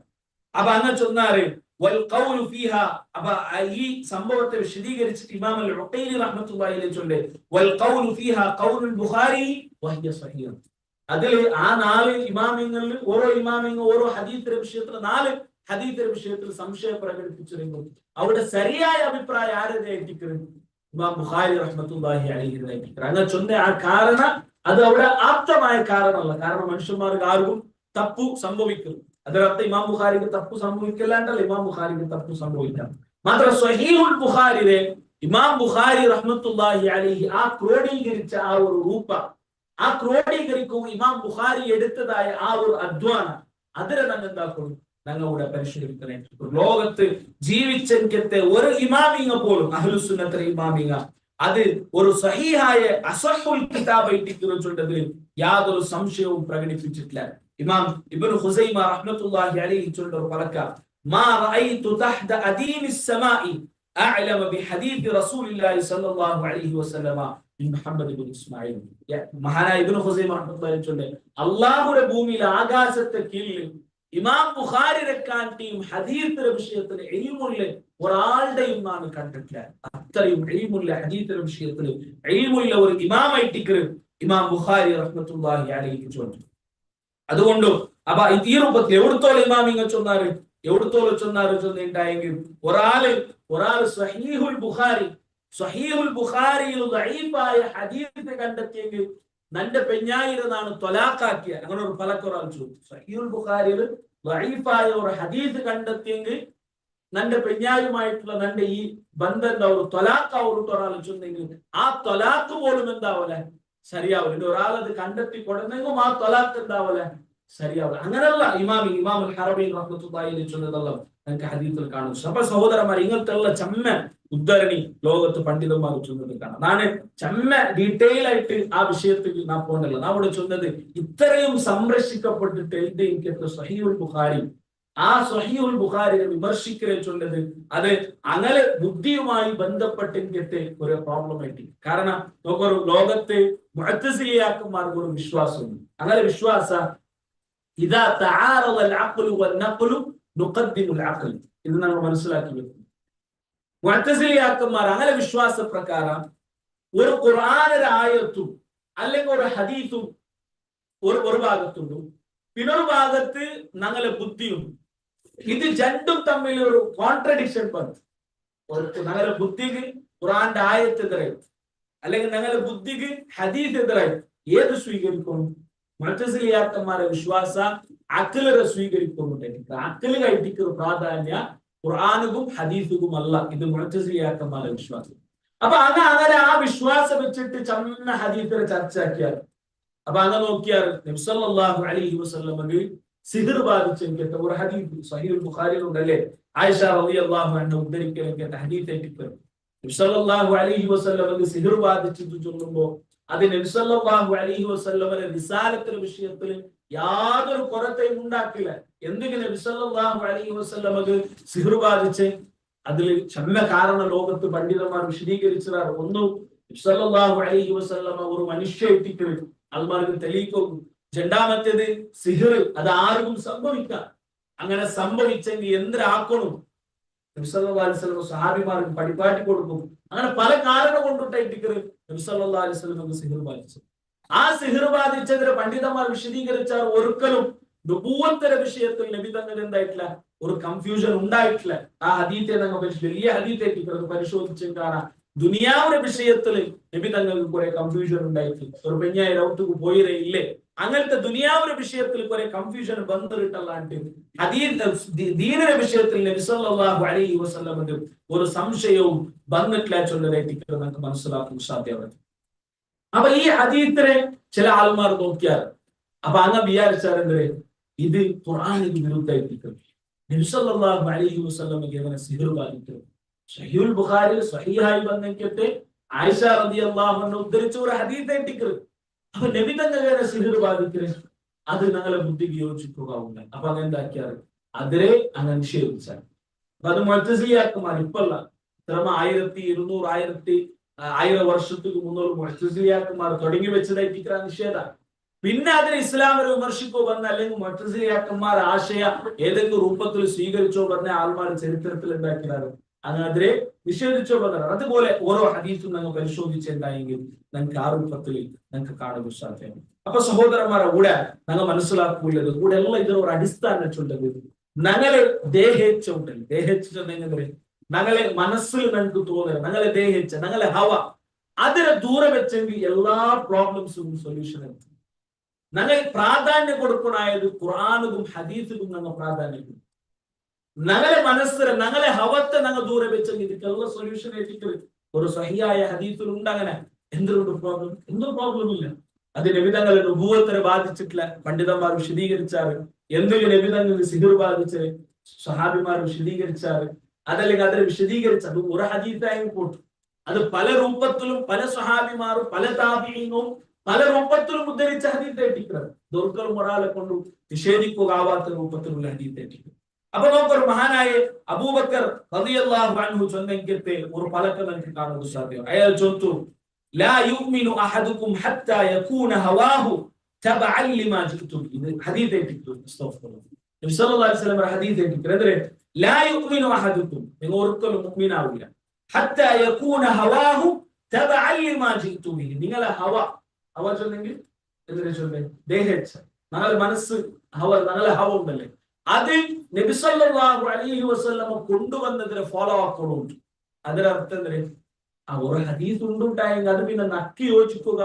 അപ്പൊ അങ്ങ് ചൊന്നാറ് വൽ ഖൗലു ഫീഹാ. അപ്പൊ ഈ സംഭവത്തെ വിശദീകരിച്ചിട്ട് ഇമാം അൽ ഉഖൈലി റഹ്മത്തുള്ളാഹി അലൈഹി ചൊല്ലേ വൽ ഖൗലു ഫീഹാ ഖൗലുൽ ബുഖാരി വഹിയ സഹീഹ്. അതിൽ ആ 4 ഇമാമിങ്ങളിൽ ഓരോ ഇമാമിങ്ങൾ ഓരോ ഹദീസിന്റെ വിഷയത്തിൽ 4 ഹദീസിന്റെ വിഷയത്തിൽ സംശയം പ്രകടിപ്പിച്ചിരുന്നു. അവിടെ ശരിയായ അഭിപ്രായം ആരുടെയായിരിക്കും? ഇമാം ബുഖാരി റഹ്മത്തുള്ളാഹി അലൈഹിയായിരിക്കും. അങ്ങനെ ചൊന്ന ആ കാരണം അത് അവിടെ ആപ്തമായ കാരണമല്ല. കാരണം മനുഷ്യന്മാർക്ക് ആർക്കും തപ്പു സംഭവിക്കും. അതിനർത്ഥം ഇമാം ബുഖാരിക്ക് തപ്പു സംഭവിക്കില്ലാണ്ടല്ല, ഇമാം ബുഖാരിക്ക് തപ്പു സംഭവിക്കാം. മാത്രം സ്വഹീഹുൽ ബുഖാരിയെ ഇമാം ബുഖാരി റഹ്മത്തുള്ളാഹി അലൈഹി ആ ക്രോഡീകരിച്ച ആ ഒരു രൂപ ആ ക്രോഡീകരിക്കും ഇമാം ബുഖാരി എടുത്തതായ ആ ഒരു അധ്വാനം അതിനെ ഞങ്ങൾ എന്താക്കണം, ഞങ്ങളുടെ പരിശോധിക്കണേ. ലോകത്ത് ജീവിച്ചെങ്കിലത്തെ ഒരു ഇമാമിങ്ങ പോലും അഹ്ലുസുന്നത്തെ ഇമാമിങ്ങ അത് ഒരു സഹീഹായ അസഹുൽ കിതാബായിട്ട് യാതൊരു സംശയവും പ്രകടിപ്പിച്ചിട്ടില്ല. ഇമാം ഇബ്നു ഖുസൈമ റഹ്മത്തുള്ളാഹി അലൈഹി ചൊല്ലുന്ന ഒരു പലക മാ റഅയ്തു തഹ്ത അദീമിസ് സമാഇ അഅലമ ബിഹദീസ് റസൂലുള്ളാഹി സ്വല്ലല്ലാഹു അലൈഹി വസല്ലമ ബിൻ മുഹമ്മദ് ഇബ്നു ഇസ്മാഈൽ. മഹാനായ ഇബ്നു ഖുസൈമ റഹ്മത്തുള്ളാഹി ചൊല്ലുന്ന അല്ലാഹുവിന്റെ ഭൂമിയിൽ ആകാശത്തെ കീഴിൽ ഇമാം ബുഖാരിയെ കാട്ടിയും ഹദീസിന്റെ വിഷയത്തിൽ ഇൽമുള്ള ഒരാളുടെയും നാം കണ്ടിട്ടില്ല. അത്രയും ഇൽമുള്ള ഹദീസിന്റെ വിഷയത്തിൽ ഇൽമുള്ള ഒരു ഇമാമായിട്ട് ഇമാം ബുഖാരി റഹ്മത്തുള്ളാഹി അലൈഹി ചൊല്ലുന്നു. അതുകൊണ്ട് അപ്പൊ ഈ രൂപത്തിൽ എവിടത്തോളം ഇമാമിങ്ങ എവിടത്തോളം ചൊന്നിട്ടായെങ്കിൽ ഒരാള് സ്വഹീഹുൽ ബുഖാരിയിൽ ദഈഫായ ഹദീസ് കണ്ടെത്തിയെങ്കിൽ നന്റെ പെഞ്ഞായിരുന്നാണ് ത്വലാഖാക്കിയ. അങ്ങനെ ഒരു പലക്കൊരാൾ ചോദിച്ചു, സ്വഹീഹുൽ ബുഖാരിയിൽ ദഈഫായ ഒരു ഹദീസ് കണ്ടെത്തിയെങ്കിൽ നന്റെ പെഞ്ഞായുമായിട്ടുള്ള നന്റെ ഈ ബന്ധന്റെ ഒരു ത്വലാഖ് ഒരാൾ ചൊന്നെങ്കിൽ ആ ത്വലാഖ് പോലും എന്താവല ശരിയാവില്ല. ഒരാളത് കണ്ടെത്തി കൊടുന്നെങ്കിൽ ആ ത്വലാഖ് എന്താവല ശരിയാവില്ല. അങ്ങനെയല്ല ഇമാമുൽ ഹറബി റഹ്മത്തുള്ളാഹി അലൈഹി ചൊന്നതെല്ലാം നമുക്ക് ഹദീസിൽ കാണുന്നു. അപ്പൊ സഹോദരന്മാർ, ഇങ്ങനത്തെ ഉള്ള ചമ്മ ഉദ്ധരണി ലോകത്ത് പണ്ഡിതന്മാർ ചൊന്നത് കാണാം. ഞാൻ ചമ്മ ഡീറ്റെയിൽ ആയിട്ട് ആ വിഷയത്തിൽ നാം പോകണ്ടല്ല. നാം ഇവിടെ ചൊന്നത് ഇത്രയും സംരക്ഷിക്കപ്പെട്ടിട്ട് എനിക്ക് സ്വഹീഹുൽ ബുഖാരി, ആ സ്വഹീഹുൽ ബുഖാരിയെ വിമർശിക്കലെ ചൊല്ലത് അത് അങ്ങനെ ബുദ്ധിയുമായി ബന്ധപ്പെട്ടെങ്കിലത്തെ ഒരു പ്രോബ്ലമാറ്റിക്. കാരണം നമുക്കൊരു ലോകത്ത് മുഅ്തസിലിയാക്കന്മാർക്ക് ഒരു വിശ്വാസമുണ്ട്. അങ്ങനെ വിശ്വാസ ഇദാ തആറദൽ അഖ്ലു വന്നഖ്ലു നുഖദ്ദിമുൽ അഖ്ൽ. ഇത് നമ്മൾ മനസ്സിലാക്കി വെക്കും. മുഅ്തസിലിയാക്കന്മാർ അങ്ങനെ വിശ്വാസ പ്രകാരം ഒരു ഖുർആനിലെ ആയത്തും അല്ലെങ്കിൽ ഒരു ഹദീസും ഒരു ഭാഗത്തുണ്ട്, പിന്നൊരു ഭാഗത്ത് ഞങ്ങളെ ബുദ്ധിയും. ഇത് രണ്ടും തമ്മിൽ ഒരു കോൺട്രഡിക്ഷൻ വന്നു. ഞങ്ങളുടെ ബുദ്ധിക്ക് ഖുർആന്റെ ആയത്ത് എതിരായി, അല്ലെങ്കിൽ ഞങ്ങളുടെ ബുദ്ധിക്ക് ഹദീസ് എതിരായി. ഏത് സ്വീകരിക്കും? മുഅ്തസിലിയാക്കന്മാരെ വിശ്വാസ അഖ്ലിനെ സ്വീകരിക്കുന്നുണ്ട്. അഖ്ലിനായിട്ട് പ്രാധാന്യ ഖുർആനുക്കും ഹദീസുക്കും അല്ല. ഇത് മുഅ്തസിലിയാക്കന്മാരെ വിശ്വാസം. അപ്പൊ അങ്ങനെ ആ വിശ്വാസം വെച്ചിട്ട് ചമ്മ ഹദീസിനെ ചർച്ചയാക്കിയാൽ, അപ്പൊ അങ്ങനെ നോക്കിയാൽ നബി സല്ലല്ലാഹു അലൈഹി വസല്ലമക്ക് സിഹിർ ബാധിച്ചെങ്കിൽ ഒരു ഹദീസ് സഹീഹുൽ ബുഖാരിയിൽ ഉണ്ടല്ലേ, ആയിഷ റളിയല്ലാഹു അൻഹ ഉദ്ധരിക്കുന്ന ഹദീസ് ആയിട്ട് നബി സല്ലല്ലാഹു അലൈഹി വസല്ലമക്ക് സിഹിർ ബാധിച്ചു ചൊല്ലുമ്പോൾ അത് നബി സല്ലല്ലാഹു അലൈഹി വസല്ലമയുടെ റിസാലത്തിന്റെ വിഷയത്തിൽ യാതൊരു കൊറത്തെയും ഉണ്ടാക്കില്ല. എന്തെങ്കിലും നബി സല്ലല്ലാഹു അലൈഹി വസല്ലമക്ക് സിഹിർ ബാധിച്ച് അതിൽ ക്ഷമ കാരണം ലോകത്ത് പണ്ഡിതന്മാർ വിശദീകരിച്ചതാണ്. ഒന്ന്, നബി സല്ലല്ലാഹു അലൈഹി വസല്ലമ ഒരു മനുഷ്യ എത്തിക്കൽ അൽമാർക്ക് തെളിയിക്കും. രണ്ടാമത്തേത് സിഹിർ അത് ആർക്കും സംഭവിക്കാം. അങ്ങനെ സംഭവിച്ചെങ്കിൽ എന്തിനാക്കണം? നബി സല്ലല്ലാഹു അലൈഹി വസല്ലം സഹാബിമാർക്ക് പഠിപ്പാട്ടി കൊടുക്കും. അങ്ങനെ പല കാരണം കൊണ്ടിട്ടായിട്ട് നബി സല്ലല്ലാഹു അലൈഹി വസല്ലമക്ക് സിഹിർ ബാധിച്ചു. ആ സിഹിർ ബാധിച്ചതിന് പണ്ഡിതന്മാർ വിശദീകരിച്ചാൽ ഒരിക്കലും നുബുവത്തിന്റെ വിഷയത്തിൽ നബി തങ്ങൾ എന്തായിട്ടില്ല, ഒരു കൺഫ്യൂഷൻ ഉണ്ടായിട്ടില്ല. ആ ഹദീത്തെ ഞങ്ങൾ വലിയ ഹദീത്തേക്ക് പരിശോധിച്ചും കാണാം. ദുനിയാവിന്റെ വിഷയത്തിൽ നബി തങ്ങൾക്ക് കുറെ കൺഫ്യൂഷൻ ഉണ്ടായിട്ടില്ല. ഒരു പെഞ്ഞായി റൗട്ടുക്ക് പോയിരേ ഇല്ലേ, അങ്ങനത്തെ ദുനിയാവിന്റെ വിഷയത്തിൽ കുറെ കൺഫ്യൂഷൻ ബന്ധമിട്ടല്ലാണ്ട് ദീനിന്റെ വിഷയത്തിൽ നബി സല്ലല്ലാഹു അലൈഹി വസല്ലമക്ക് ഒരു സംശയവും ബന്ധമില്ല ചൊല്ലതായിട്ട് നമുക്ക് മനസ്സിലാക്കാൻ സാധ്യമാണ്. അപ്പൊ ഈ ഹദീസിനെ ചില ആൾമാർ നോക്കിയാൽ അപ്പൊ അങ്ങ് വിചാരിച്ചാലെന്തേ ഇത് ഖുർആനിന് വിരുദ്ധമായിട്ട് നബി സല്ലല്ലാഹു അലൈഹി വസല്ലമക്ക് എങ്ങനെ സിഹിർ ബാധിക്കും? സഹീഹുൽ ബുഖാരിയിൽ സ്വഹീഹായി ബന്ധപ്പെട്ട് ആയിഷ റളിയല്ലാഹു അൻഹ ഉദ്ധരിച്ച ഒരു ഹദീസ് ആയിട്ട് അപ്പൊ നബി തങ്ങളെ സിഹിർ ബാധിക്കുന്നത് അത് ഞങ്ങളെ ബുദ്ധിക്ക് യോജിക്കുക. അപ്പൊ അങ്ങനെ എന്താക്കിയാൽ അതിരെ അങ്ങനെ നിഷേധിച്ചാൽ അപ്പൊ അത് മുഅ്തസിലിയാക്കന്മാർ ഇപ്പല്ല, ഇത്രമ 1200 വർഷத்துக்கு മുന്നോട്ട് മുഅ്തസിലിയാക്കന്മാർ തുടങ്ങി വെച്ചതായിട്ട് നിഷേധ. പിന്നെ അതിന് ഇസ്ലാമിനെ വിമർശിക്കോ പറഞ്ഞ അല്ലെങ്കിൽ മുഅ്തസിലിയാക്കന്മാർ ആശയ ഏതെങ്കിലും രൂപത്തിൽ സ്വീകരിച്ചോ പറഞ്ഞ ആൾമാർ ചരിത്രത്തിൽ ഉണ്ടാക്കിയതാണ്. അതിനെതിരെ നിഷേധിച്ചോ പറഞ്ഞാൽ അതുപോലെ ഓരോ ഹദീസും ഞങ്ങൾ പരിശോധിച്ചുണ്ടായെങ്കിൽ ഞങ്ങൾക്ക് ആ രൂപത്തിൽ ഞങ്ങൾക്ക് കാണുക സാധ്യമാണ്. അപ്പൊ സഹോദരന്മാരെ കൂടെ ഞങ്ങൾ മനസ്സിലാക്കുള്ളത് കൂടെ എല്ലാം ഇതിനൊരു അടിസ്ഥാനം ചൊല്ലത് ഞങ്ങളെ ദേഹേച്ഛ ഉണ്ടല്ലോ. ദേഹേച്ഛെങ്കിൽ ഞങ്ങളെ മനസ്സിൽ ഞങ്ങൾക്ക് തോന്നുന്നത് ഞങ്ങളെ ദേഹിച്ച ഞങ്ങളെ ഹവ അതിനെ ദൂരം വെച്ചെങ്കിൽ എല്ലാ പ്രോബ്ലംസും സൊല്യൂഷൻ എത്തും. ഞങ്ങൾ പ്രാധാന്യം കൊടുക്കണായത് ഖുർആനുക്കും ഹദീസുക്കും ഞങ്ങൾ പ്രാധാന്യം കൊടുക്കും. ഞങ്ങളെ മനസ്സിൽ ഞങ്ങളെ ഹവത്തെ ഞങ്ങൾ ദൂരം വെച്ചെങ്കിൽ ഇതിക്കെല്ലാം സൊല്യൂഷൻ എത്തിക്കരുത്. ഒരു സഹിയായ ഹദീസിൽ ഉണ്ട് അങ്ങനെ എന്തൊരു പ്രോബ്ലം, എന്തൊരു പ്രോബ്ലം ഇല്ല. അത് നബിതങ്ങളെ നുബുവത്തിനെ ബാധിച്ചിട്ടില്ല പണ്ഡിതന്മാർ വിശദീകരിച്ചാറ്. എന്തെങ്കിലും നബിതങ്ങൾക്ക് സിഹിർ ബാധിച്ച് സ്വഹാബിമാർ വിശദീകരിച്ചാറ്. അതല്ലെങ്കിൽ അതിനെ വിശദീകരിച്ച് അത് ഒരു ഹദീസായി പോട്ടു. അത് പല രൂപത്തിലും പല സ്വഹാബിമാരും പല താബിഈനും പല രൂപത്തിലും ഉദ്ധരിച്ച ഹദീസ് ഏറ്റിക്കുന്നത്. ദുർക്കലും ഒരാളെ കൊണ്ട് നിഷേധിക്കുകയാവാത്ത രൂപത്തിലുള്ള ഹദീസ് ഏറ്റിക്കുന്നത്. അപ്പൊ നമുക്കൊരു മഹാനായ അബൂബക്കർ റളിയല്ലാഹു അൻഹു ചൊന്നെങ്കിലത്തെ ഒരു പലക്കെ നമുക്ക് കാണുവാൻ സാധ്യം. അയാൾ ചൊന്നു ലാ യുഅ്മിനു അഹദുകും ഹത്താ യകൂന ഹവാഹു തബഅൻ ലിമാ ജിഅ്തു ബിഹി. ഇത് ഹദീസ് ഏറ്റിക്കുന്നത്. അസ്തഗ്ഫിറുല്ലാഹ്. നബി സല്ലല്ലാഹു അലൈഹി വസല്ലം ഹദീസ് ഏറ്റിക്കുന്നത് ലാ യുഅ്മിനു അഹദുകും, നിങ്ങൾ ഒരിക്കലും മുഅ്മിനാവില്ല, ഹത്താ യകൂന ഹവാഹു തബഅൻ ലിമാ ജിഅ്തു ബിഹി. നിങ്ങളെ ഹവ ചൊന്നെങ്കിൽ എന്തിനാ ചൊല്ലേ? ദേഹേച്ഛ, ഞങ്ങളുടെ മനസ്സ് ഞങ്ങളെ ഹവ ഉണ്ടല്ലേ, അത് നബി സല്ലല്ലാഹു അലൈഹി വസല്ലം കൊണ്ടുവന്നതിനെ ഫോളോ ആക്കണുണ്ട്. അതിനർത്ഥം എന്തിന്? ആ ഒരു ഹദീസ് ഉണ്ടുണ്ടായെങ്കിൽ അത് പിന്നെ നക്കി യോജിക്കുക.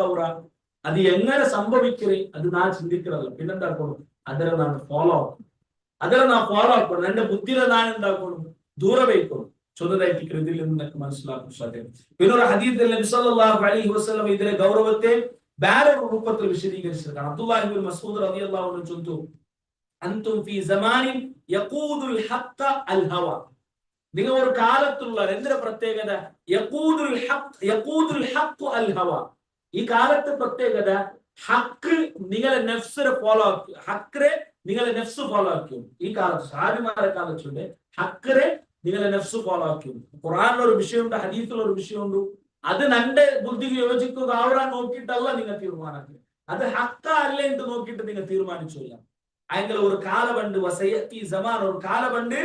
അത് എങ്ങനെ സംഭവിക്കണേ അത് നാ ചിന്തിക്കണല്ലോ. പിന്നെന്താക്കണം? അതിനെ നാം ഫോളോ ആക്കണം. അതിനെ നാം ഫോളോ ആക്കണം. എന്റെ ബുദ്ധിയെ നാൻ എന്താക്കണം? ദൂരെ വയ്ക്കണം. ചൊന്നതായിട്ട് ഇതിൽ നിന്നൊക്കെ മനസ്സിലാക്കും സാധ്യത. പിന്നെ ഒരു ഹദീസിൽ നബി സല്ലല്ലാഹു അലൈഹി വസല്ലം ഇതിലെ ഗൗരവത്തെ വേറൊരു രൂപത്തിൽ വിശദീകരിച്ചിരിക്കുകയാണ്. അബ്ദുല്ലാഹി ഇബ്നു മസ്ഊദ് റളിയല്ലാഹു അൻഹു ചൊന്നു അൻതും ഫീ സമാനിൻ യഖൂദുൽ ഹഖ് അൽ ഹവ. നിങ്ങൾ ഒരു കാലത്തുള്ള എന്തിന്റെ പ്രത്യേകത? യഖൂദുൽ ഹഖ് അൽ ഹവ. ഈ കാലത്തെ പ്രത്യേകത ഹക്ക് നിങ്ങളെ നഫ്സിനെ ഫോളോ ആക്കി, ഹക്കറെ നിങ്ങളെ നഫ്സ് ഫോളോ ആക്കി. ഈ കാലത്ത് സാരിമാരെ കാലത്തുണ്ട് ഹക്കറെ നിങ്ങളെ നഫ്സ് ഫോളോ ആക്കി. ഖുർആനിലൊരു വിഷയമുണ്ട്, ഹദീസിലൊരു വിഷയമുണ്ട്. അത് നന്റെ ബുദ്ധിക്ക് യോജിക്കുക ആവറാൻ നോക്കിയിട്ടല്ല നിങ്ങൾ തീരുമാനാക്കുക. അത് ഹക്ക അല്ല എന്ന് നോക്കിയിട്ട് നിങ്ങൾ തീരുമാനിച്ചില്ല. അതിന്റെ ഒരു കാലമുണ്ട്, വസയത്തി സമാൻ, ഒരു കാലമുണ്ട്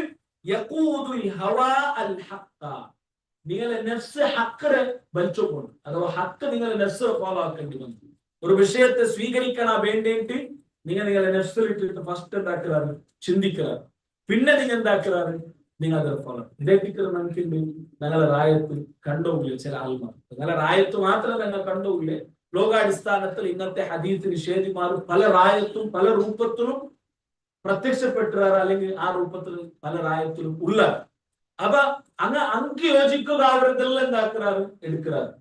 യഖൂദുൽ ഹവാ അൽ ഹഖ. നിങ്ങളെ നഫ്സ് ഹക്കറെ വലിച്ചുകൊണ്ട്, അഥവാ ഹക്ക് നിങ്ങളെ നഫ്സ് ഫോളോ ആക്കേണ്ടി വന്നു. ഒരു വിഷയത്തെ സ്വീകരിക്കണ വേണ്ടിയിട്ട് നിങ്ങളെ നഫ്സിലിട്ടിട്ട് ഫസ്റ്റ് എന്താക്കുறாரு? ചിന്തിക്കാറ്. പിന്നെ നിങ്ങൾ എന്താക്കുறாரு? നിങ്ങൾ അത് ഫോളോ. ഇതേറ്റിക്കുന്ന നമുക്കുണ്ട്. ഞങ്ങളെ റായത്ത് കണ്ടുപോകില്ല ചില ആൾമാർ. നിങ്ങളെ റായത്ത് മാത്രം ഞങ്ങൾ കണ്ടുപോകില്ലേ. ലോകാടിസ്ഥാനത്തിൽ ഇന്നത്തെ ഹദീസ് നിഷേധിമാർ പല റായത്തും പല രൂപത്തിലും പ്രത്യക്ഷപ്പെട്ടുകാർ, അല്ലെങ്കിൽ ആ രൂപത്തിൽ പല റായത്തിലും ഉള്ള. അപ്പൊ അങ്ക് യോജിക്കുക അവരെല്ലാം എന്താക്കുறாரு? എടുക്കുறாரு.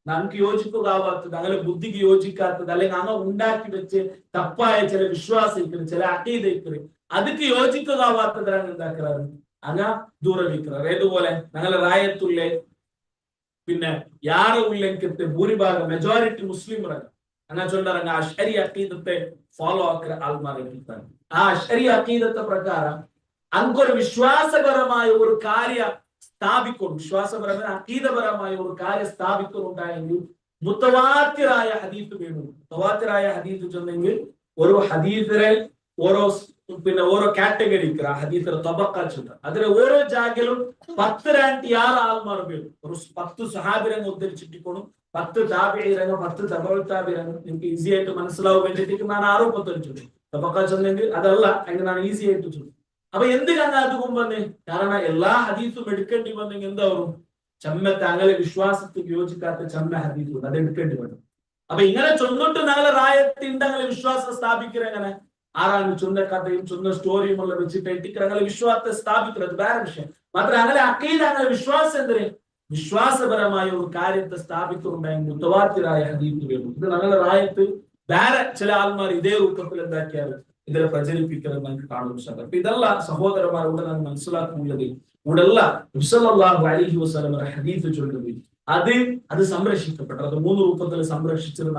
നമുക്ക് യോജിക്കുകയാവാത്തത്, അങ്ങനെ ബുദ്ധിക്ക് യോജിക്കാത്തത്, അല്ലെങ്കിൽ അങ്ങ് ഉണ്ടാക്കി വെച്ച് തപ്പായ ചില വിശ്വാസികൾ ചില അഖീദകൾ അതിക്ക് യോജിക്കുകയാവാത്തതാണ് എന്താക്കുறாரு? അങ്ങ ദൂരെ വയ്ക്കുന്നത്. ഏതുപോലെ ഞങ്ങളെ റായത്തുള്ളേ പിന്നെ യാരെ ഉല്ലെങ്കിത്തെ ഭൂരിഭാഗം മെജോറിറ്റി മുസ്ലിംറാണ്. അങ്ങനെ ചൊല്ലാറങ്ങ അശ്അരി അഖീദത്തെ ഫോളോ ആക്കുന്ന ആൾമാരെ കിട്ടാൻ. ആ അശ്അരി അഖീദത്തെ പ്രകാരം അങ്ങൊരു വിശ്വാസപരമായ ഒരു കാര്യ സ്ഥാപിക്കും, വിശ്വാസപരമായ അഖീദപരമായ ഒരു കാര്യം സ്ഥാപിക്കുന്നുണ്ടായെങ്കിൽ മുത്തവാത്തിറായ ഹദീസ് വേണം. മുത്തവാത്തിറായ ഹദീസ് ചെന്നെങ്കിൽ ഒരു ഹദീസിനെ ഓരോ കാറ്റഗറിക്ക് ആ ഹദീസിനെ തബക്ക ചൊല്ല. അതിലെ ഓരോ ജാഗിലും 10 റാങ്ക് 6 ആൾമാർ വേണം. ഒരു 10 സഹാബിരംഗം ഉദ്ധരിച്ചിട്ടിക്കണം, 10 താബിഈരംഗം, 10 തബഉ താബിഈരംഗം. നിങ്ങൾക്ക് ഈസി ആയിട്ട് മനസ്സിലാവാൻ വേണ്ടിയിട്ട് ഞാൻ ആരോപത്തിച്ചു തബക്ക ചൊല്ലെങ്കിൽ അതല്ല, അങ്ങനെ ഞാൻ ഈസി ആയിട്ട് ചൊല്ലും. അപ്പൊ എന്തിനാണ് അത് കൊണ്ടുവന്നേ? കാരണം എല്ലാ ഹദീസും എടുക്കേണ്ടി വന്നെങ്കിൽ എന്താവും? ചമ്മത്തെ അങ്ങനെ വിശ്വാസത്തിൽ യോജിക്കാത്ത ചമ്മ ഹദീസ് അത് എടുക്കേണ്ടി വരും. അപ്പൊ ഇങ്ങനെ ചൊന്നിട്ട് ഞങ്ങളെ റായത്തിന്റെ അങ്ങനെ വിശ്വാസം സ്ഥാപിക്കുക എങ്ങനെ? ആരാണ് ചൊന്ന കഥയും ചൊന്ന സ്റ്റോറിയും ഉള്ള വെച്ചിട്ട് അങ്ങനെ വിശ്വാസത്തെ സ്ഥാപിക്കുന്നത് വേറെ വിഷയം. മാത്രം അങ്ങനെ അക്കീദ അങ്ങനെ വിശ്വാസം എന്തിന്? വിശ്വാസപരമായ ഒരു കാര്യത്തെ സ്ഥാപിക്കുന്നുണ്ടായി മുത്തവാത്തിറായ ഹദീസ് വേണം. ഇത് ഞങ്ങളുടെ റായത്ത് വേറെ ചില ആൾമാർ ഇതേ രൂപത്തിൽ എന്താക്കിയാൽ ഇതിനെ പ്രചരിപ്പിക്കുന്നത് നമുക്ക് കാണുന്ന സാധ്യത. അപ്പൊ ഇതല്ല സഹോദരന്മാർ ഇവിടെ നാം മനസ്സിലാക്കുന്നത്. ഇവിടെല്ല നബി സല്ലല്ലാഹു അലൈഹി വസല്ലം ഹദീസ് ചൊല്ലുന്നത് അത് സംരക്ഷിക്കപ്പെട്ടത്. അത് 3 രൂപത്തിൽ സംരക്ഷിച്ചത്.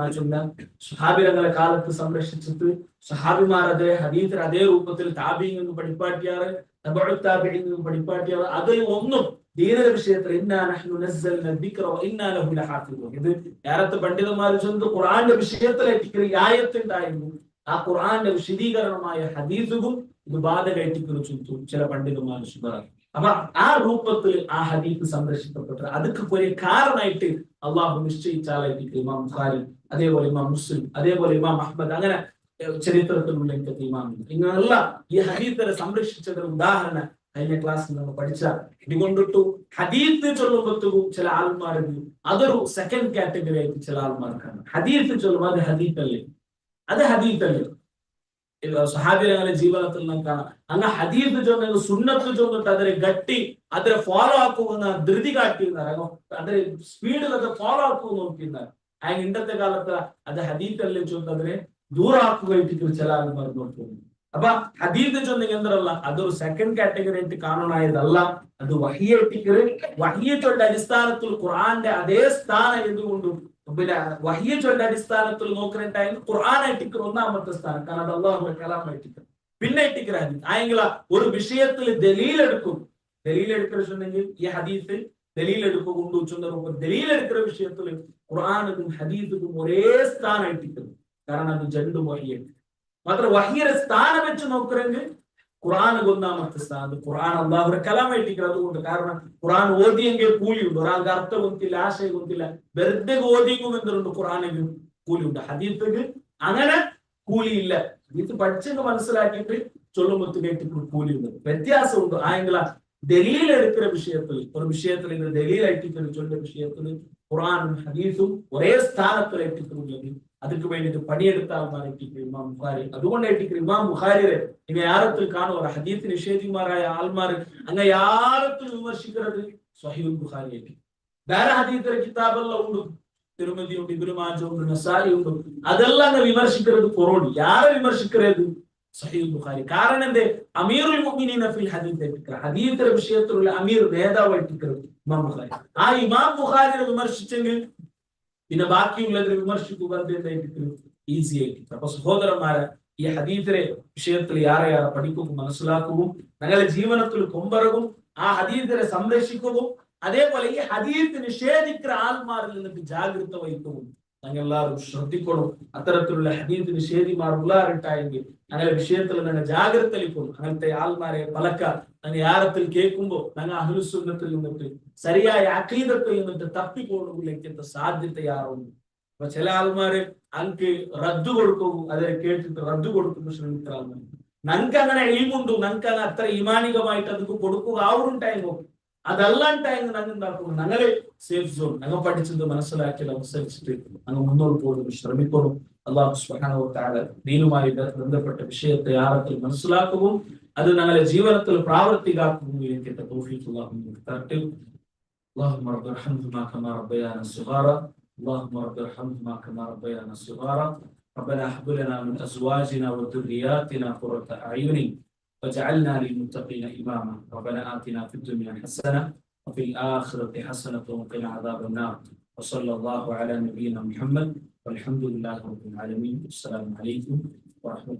സ്വഹാബിരങ്ങളെ കാലത്ത് സംരക്ഷിച്ചിട്ട് സ്വഹാബിമാർ അതേ ഹദീസിൽ അതേ രൂപത്തിൽ താബിയിൽ നിന്ന് പഠിപ്പാട്ടിയാറ്, തബഉ താബിയിൽ നിന്ന് പഠിപ്പാട്ടിയാറ്. അത് ഒന്നും ദീനിന്റെ വിഷയത്തിൽ ഇന്നാ നഹ്നു നസ്സൽന ദിക്റ വ ഇന്നാ ലഹു ലഹാഫിദൂൻ. ഇത് നേരത്തെ പണ്ഡിതന്മാർ ചൊല്ലുന്നത് ഖുർആന്റെ വിഷയത്തിലേക്ക് ഈ ആയത്തുണ്ടായിരുന്നു. ആ ഖുർആന്റെ വിശദീകരണമായ ഹദീസും ഇത് ബാധകമായിട്ട് ചുറ്റും ചില പണ്ഡിതന്മാർ ശുഭറാക്കി. അപ്പൊ ആ രൂപത്തിൽ ആ ഹദീസ് സംരക്ഷിക്കപ്പെട്ടത് അതൊക്കെ ഒരു കാരണമായിട്ട് അള്ളാഹു നിശ്ചയിച്ചാലായിട്ട് ഇമാം ബുഖാരി, അതേപോലെ ഇമാം മുസ്ലിം, അതേപോലെ ഇമാം അഹ്മദ്, അങ്ങനെ ചരിത്രത്തിലുള്ള ഇമാം ഇങ്ങനെയുള്ള ഈ ഹദീസിനെ സംരക്ഷിച്ചതിന് ഉദാഹരണം കഴിഞ്ഞ ക്ലാസ്സിൽ നമ്മൾ പഠിച്ച ഇതുകൊണ്ടിട്ടു. ഹദീസ് ചൊല്ലുമ്പോഴത്തേക്കും ചില ആൾമാരുണ്ട്, അതൊരു സെക്കൻഡ് കാറ്റഗറി ആയിട്ട് ചില ആൾമാർക്കാണ്. ഹദീസ് ചൊല്ലുമ്പോൾ അത് ഹദീസല്ലേ, അത് ഹദീസല്ലേ. സഹാബിരങ്ങളെ ജീവിതത്തിൽ നാം കാണാം. അങ്ങ് ഹദീസ് ചൊന്നത് സുന്നത്ത് ചൊന്നിട്ട് അതിനെ ഗട്ടി അതിനെ ഫോളോ ആക്കുമെന്ന ധൃതി കാട്ടിയിരുന്നാർ. അതിനെ സ്പീഡിൽ അത് ഫോളോ ആക്കുമെന്ന് നോക്കിയിരുന്നാർ. അതിന് ഇന്നത്തെ കാലത്ത് അത് ഹദീത്തല്ലേ ചൊന്നതിനെ ദൂറാക്കുകയായിട്ട് ചില ആൾമാർ നോക്കുന്നു. അപ്പൊ ഹദീത്ത് ചൊന്നെങ്കിൽ എന്തല്ല അതൊരു സെക്കൻഡ് കാറ്റഗറി ആയിട്ട് കാണണായതല്ല, അത് വഹിയേറ്റിക്കറ്. വഹിയച്ചൊന്റെ അടിസ്ഥാനത്തിൽ ഖുർആന്റെ അതേ സ്ഥാനം എന്തുകൊണ്ടും പിന്നെ വഹിയച്ചൊന്റെ അടിസ്ഥാനത്തിൽ നോക്കുന്നുണ്ടായിരുന്നു ഖുർആനായിട്ടിക്കർ ഒന്നാമത്തെ സ്ഥാനം. കാരണം അത് അള്ളാഹുവിന്റെ കലാമായിട്ടിക്കർ. പിന്നെ ഇട്ടിക്കർ ഹദീത്ത് ആയെങ്കിൽ ഒരു വിഷയത്തിൽ ദലീലെടുക്കും. ദലീലെടുക്കുന്നുണ്ടെങ്കിൽ ഈ ഹദീത്ത് ദലീലെടുപ്പ് കൊണ്ടു ചൊന്ന ദലീലെടുക്കുന്ന വിഷയത്തിൽ ഖുർആനും ഹദീത്തും ഒരേ സ്ഥാനമായിട്ടിക്കുന്നു. കാരണം അത് ജണ്ടും വഹിയായിട്ട് മാത്ര വഹിയുടെ സ്ഥാനം വെച്ച് നോക്കുന്നെങ്കിൽ ഖുർആൻ ഒന്നാമത്തെ സ്ഥാനം. ഖുർആൻ അള്ളാഹുടെ കലാമായിട്ടിരിക്കുന്നത് അതുകൊണ്ട്. കാരണം ഖുർആൻ ഓതിയെങ്കിൽ കൂലിയുണ്ട്. ഒരാൾക്ക് അർത്ഥം കൊത്തില്ല, ആശയം കൊത്തില്ല, വെറുതെ ഓതിയെങ്കിലും എന്തുണ്ട് ഖുർആനെങ്കിലും കൂലിയുണ്ട്. ഹദീത്തിന് അങ്ങനെ കൂലിയില്ല. ഹദീത്ത് പഠിച്ചെന്ന് മനസ്സിലാക്കിയിട്ട് ചൊല്ലുമ്പത്ത് കേട്ടിട്ട് കൂലിയുണ്ട്. വ്യത്യാസമുണ്ട്. ആയെങ്കിൽ ദലീലെടുക്കുന്ന വിഷയത്തിൽ ഒരു വിഷയത്തിൽ ഇത് ദലീലായിട്ട് ചൊല്ലുന്ന വിഷയത്തിൽ ഖുർആനും ഹദീസും ഒരേ സ്ഥാനത്തിലെത്തിക്കുന്നുണ്ടെങ്കിൽ அதுக்கு வேண்டிட்டு பணியெடுத்த ஆள்மாரிக்கு இமாம் புகாரி. അതുകൊണ്ടായിട്ട് ഇമാം ബുഖാരിയെ ഇങ്ങ യാരത്തിൽ കാണുവാ ഹദീസ് നിഷേധിമാരായ ആൾമാർ അങ്ങ യാരത്തിൽ വിമർശിക്കുന്നത് സ്വഹീഹുൽ ബുഖാരി ആയിട്ട്. വേറെ ഹദീസിലെ കിതാബെല്ലാം ഉണ്ട്, തിരുമതി ഉണ്ട്, ഇബ്നു മാജ ഉണ്ട്, നസായി ഉണ്ട്. അതെല്ലാം അങ്ങ് വിമർശിക്കുന്നത് കുറോടി. യാരെ വിമർശിക്കുന്നത്? സ്വഹീഹുൽ ബുഖാരി. കാരണം എന്തേ? അമീറുൽ മുഅ്മിനീന ഫിൽ ഹദീസ് ആയിട്ട് ഹദീസിലെ വിഷയത്തിലുള്ള അമീർ നേതാവായിട്ട് ഇമാം ബുഖാരി. ആ ഇമാം ബുഖാരിയെ വിമർശിച്ചെങ്കിൽ പിന്നെ ബാക്കിയുള്ളതിനെ വിമർശിക്കുക ഈസി ആയിട്ട്. അപ്പൊ സഹോദരന്മാരെ, ഈ ഹദീസിലെ വിഷയത്തിൽ യാറെ പഠിക്കുകയും മനസ്സിലാക്കുകയും ഞങ്ങളുടെ ജീവനത്തിൽ കൊമ്പറകും ആ ഹദീസിനെ സംരക്ഷിക്കുകയും അതേപോലെ ഈ ഹദീസ് നിഷേധിക്കുന്ന ആൾമാരിൽ നിന്നിട്ട് ജാഗ്രത വഹിക്കുകയും ഞങ്ങൾ എല്ലാവരും ശ്രദ്ധിക്കണം. അത്തരത്തിലുള്ള ഹദീസ് നിഷേധിമാർ ഉള്ളാറിട്ടായെങ്കിൽ ഞങ്ങളുടെ വിഷയത്തിൽ ഞങ്ങൾ ജാഗ്രത അളിക്കും. അങ്ങനത്തെ ആൾമാരെ പലക്ക ഞങ്ങൾ യാരത്തിൽ കേൾക്കുമ്പോൾ ഞങ്ങൾ അഹ്ലുസുന്നത്തിൽ നിന്നിട്ട് ശരിയായ അഖീദത്തിൽ നിന്നിട്ട് തപ്പിക്കൊള്ളുമ്പോഴേക്കത്തെ സാധ്യതയാറുണ്ട്. അപ്പൊ ചില ആൾമാര് അനക്ക് റദ്ദു കൊടുക്കും, അതിനെ കേട്ടിട്ട് റദ്ദു കൊടുക്കുന്ന ശ്രമിക്കുന്ന ആൾമാർ. ഞങ്ങൾക്ക് അങ്ങനെ എളിമുണ്ടു, ഞങ്ങൾക്ക് അങ്ങനെ അത്ര ഈമാനികമായിട്ട് അതൊക്കെ കൊടുക്കുക ആവുണ്ടായിരുന്നു. അതല്ലാണ്ടായെങ്കിൽ ഞങ്ങൾ എന്താക്കുന്നു, ഞങ്ങളെ സേഫ് സോൺ ഞങ്ങൾ പഠിച്ചത് മനസ്സിലാക്കിയത് അനുസരിച്ചിട്ട് ഞങ്ങൾ മുന്നോട്ട് പോകുന്നത് ശ്രമിക്കണം. അല്ലാഹു സുബ്ഹാനഹു വ തആല ദീനുമായി ബന്ധപ്പെട്ട വിഷയത്തെ ആഴത്തിൽ മനസ്സിലാക്കുകയും അത് ഞങ്ങളുടെ ജീവിതത്തിൽ പ്രാവർത്തികമാക്കുകയും എനിക്ക് തൗഫീഖ് അല്ലാഹു തരട്ടെ. اللهم رب ارحمهما كما ربيانا صغارا اللهم رب ارحمهما كما ربيانا صغارا ربنا هب لنا من ازواجنا وذرياتنا قرة اعين واجعلنا للمتقين اماما ربنا آتنا في الدنيا حسنة وفي الآخرة حسنة وقنا عذاب النار وصلى الله على نبينا محمد والحمد لله رب العالمين. السلام عليكم ورحمة الله.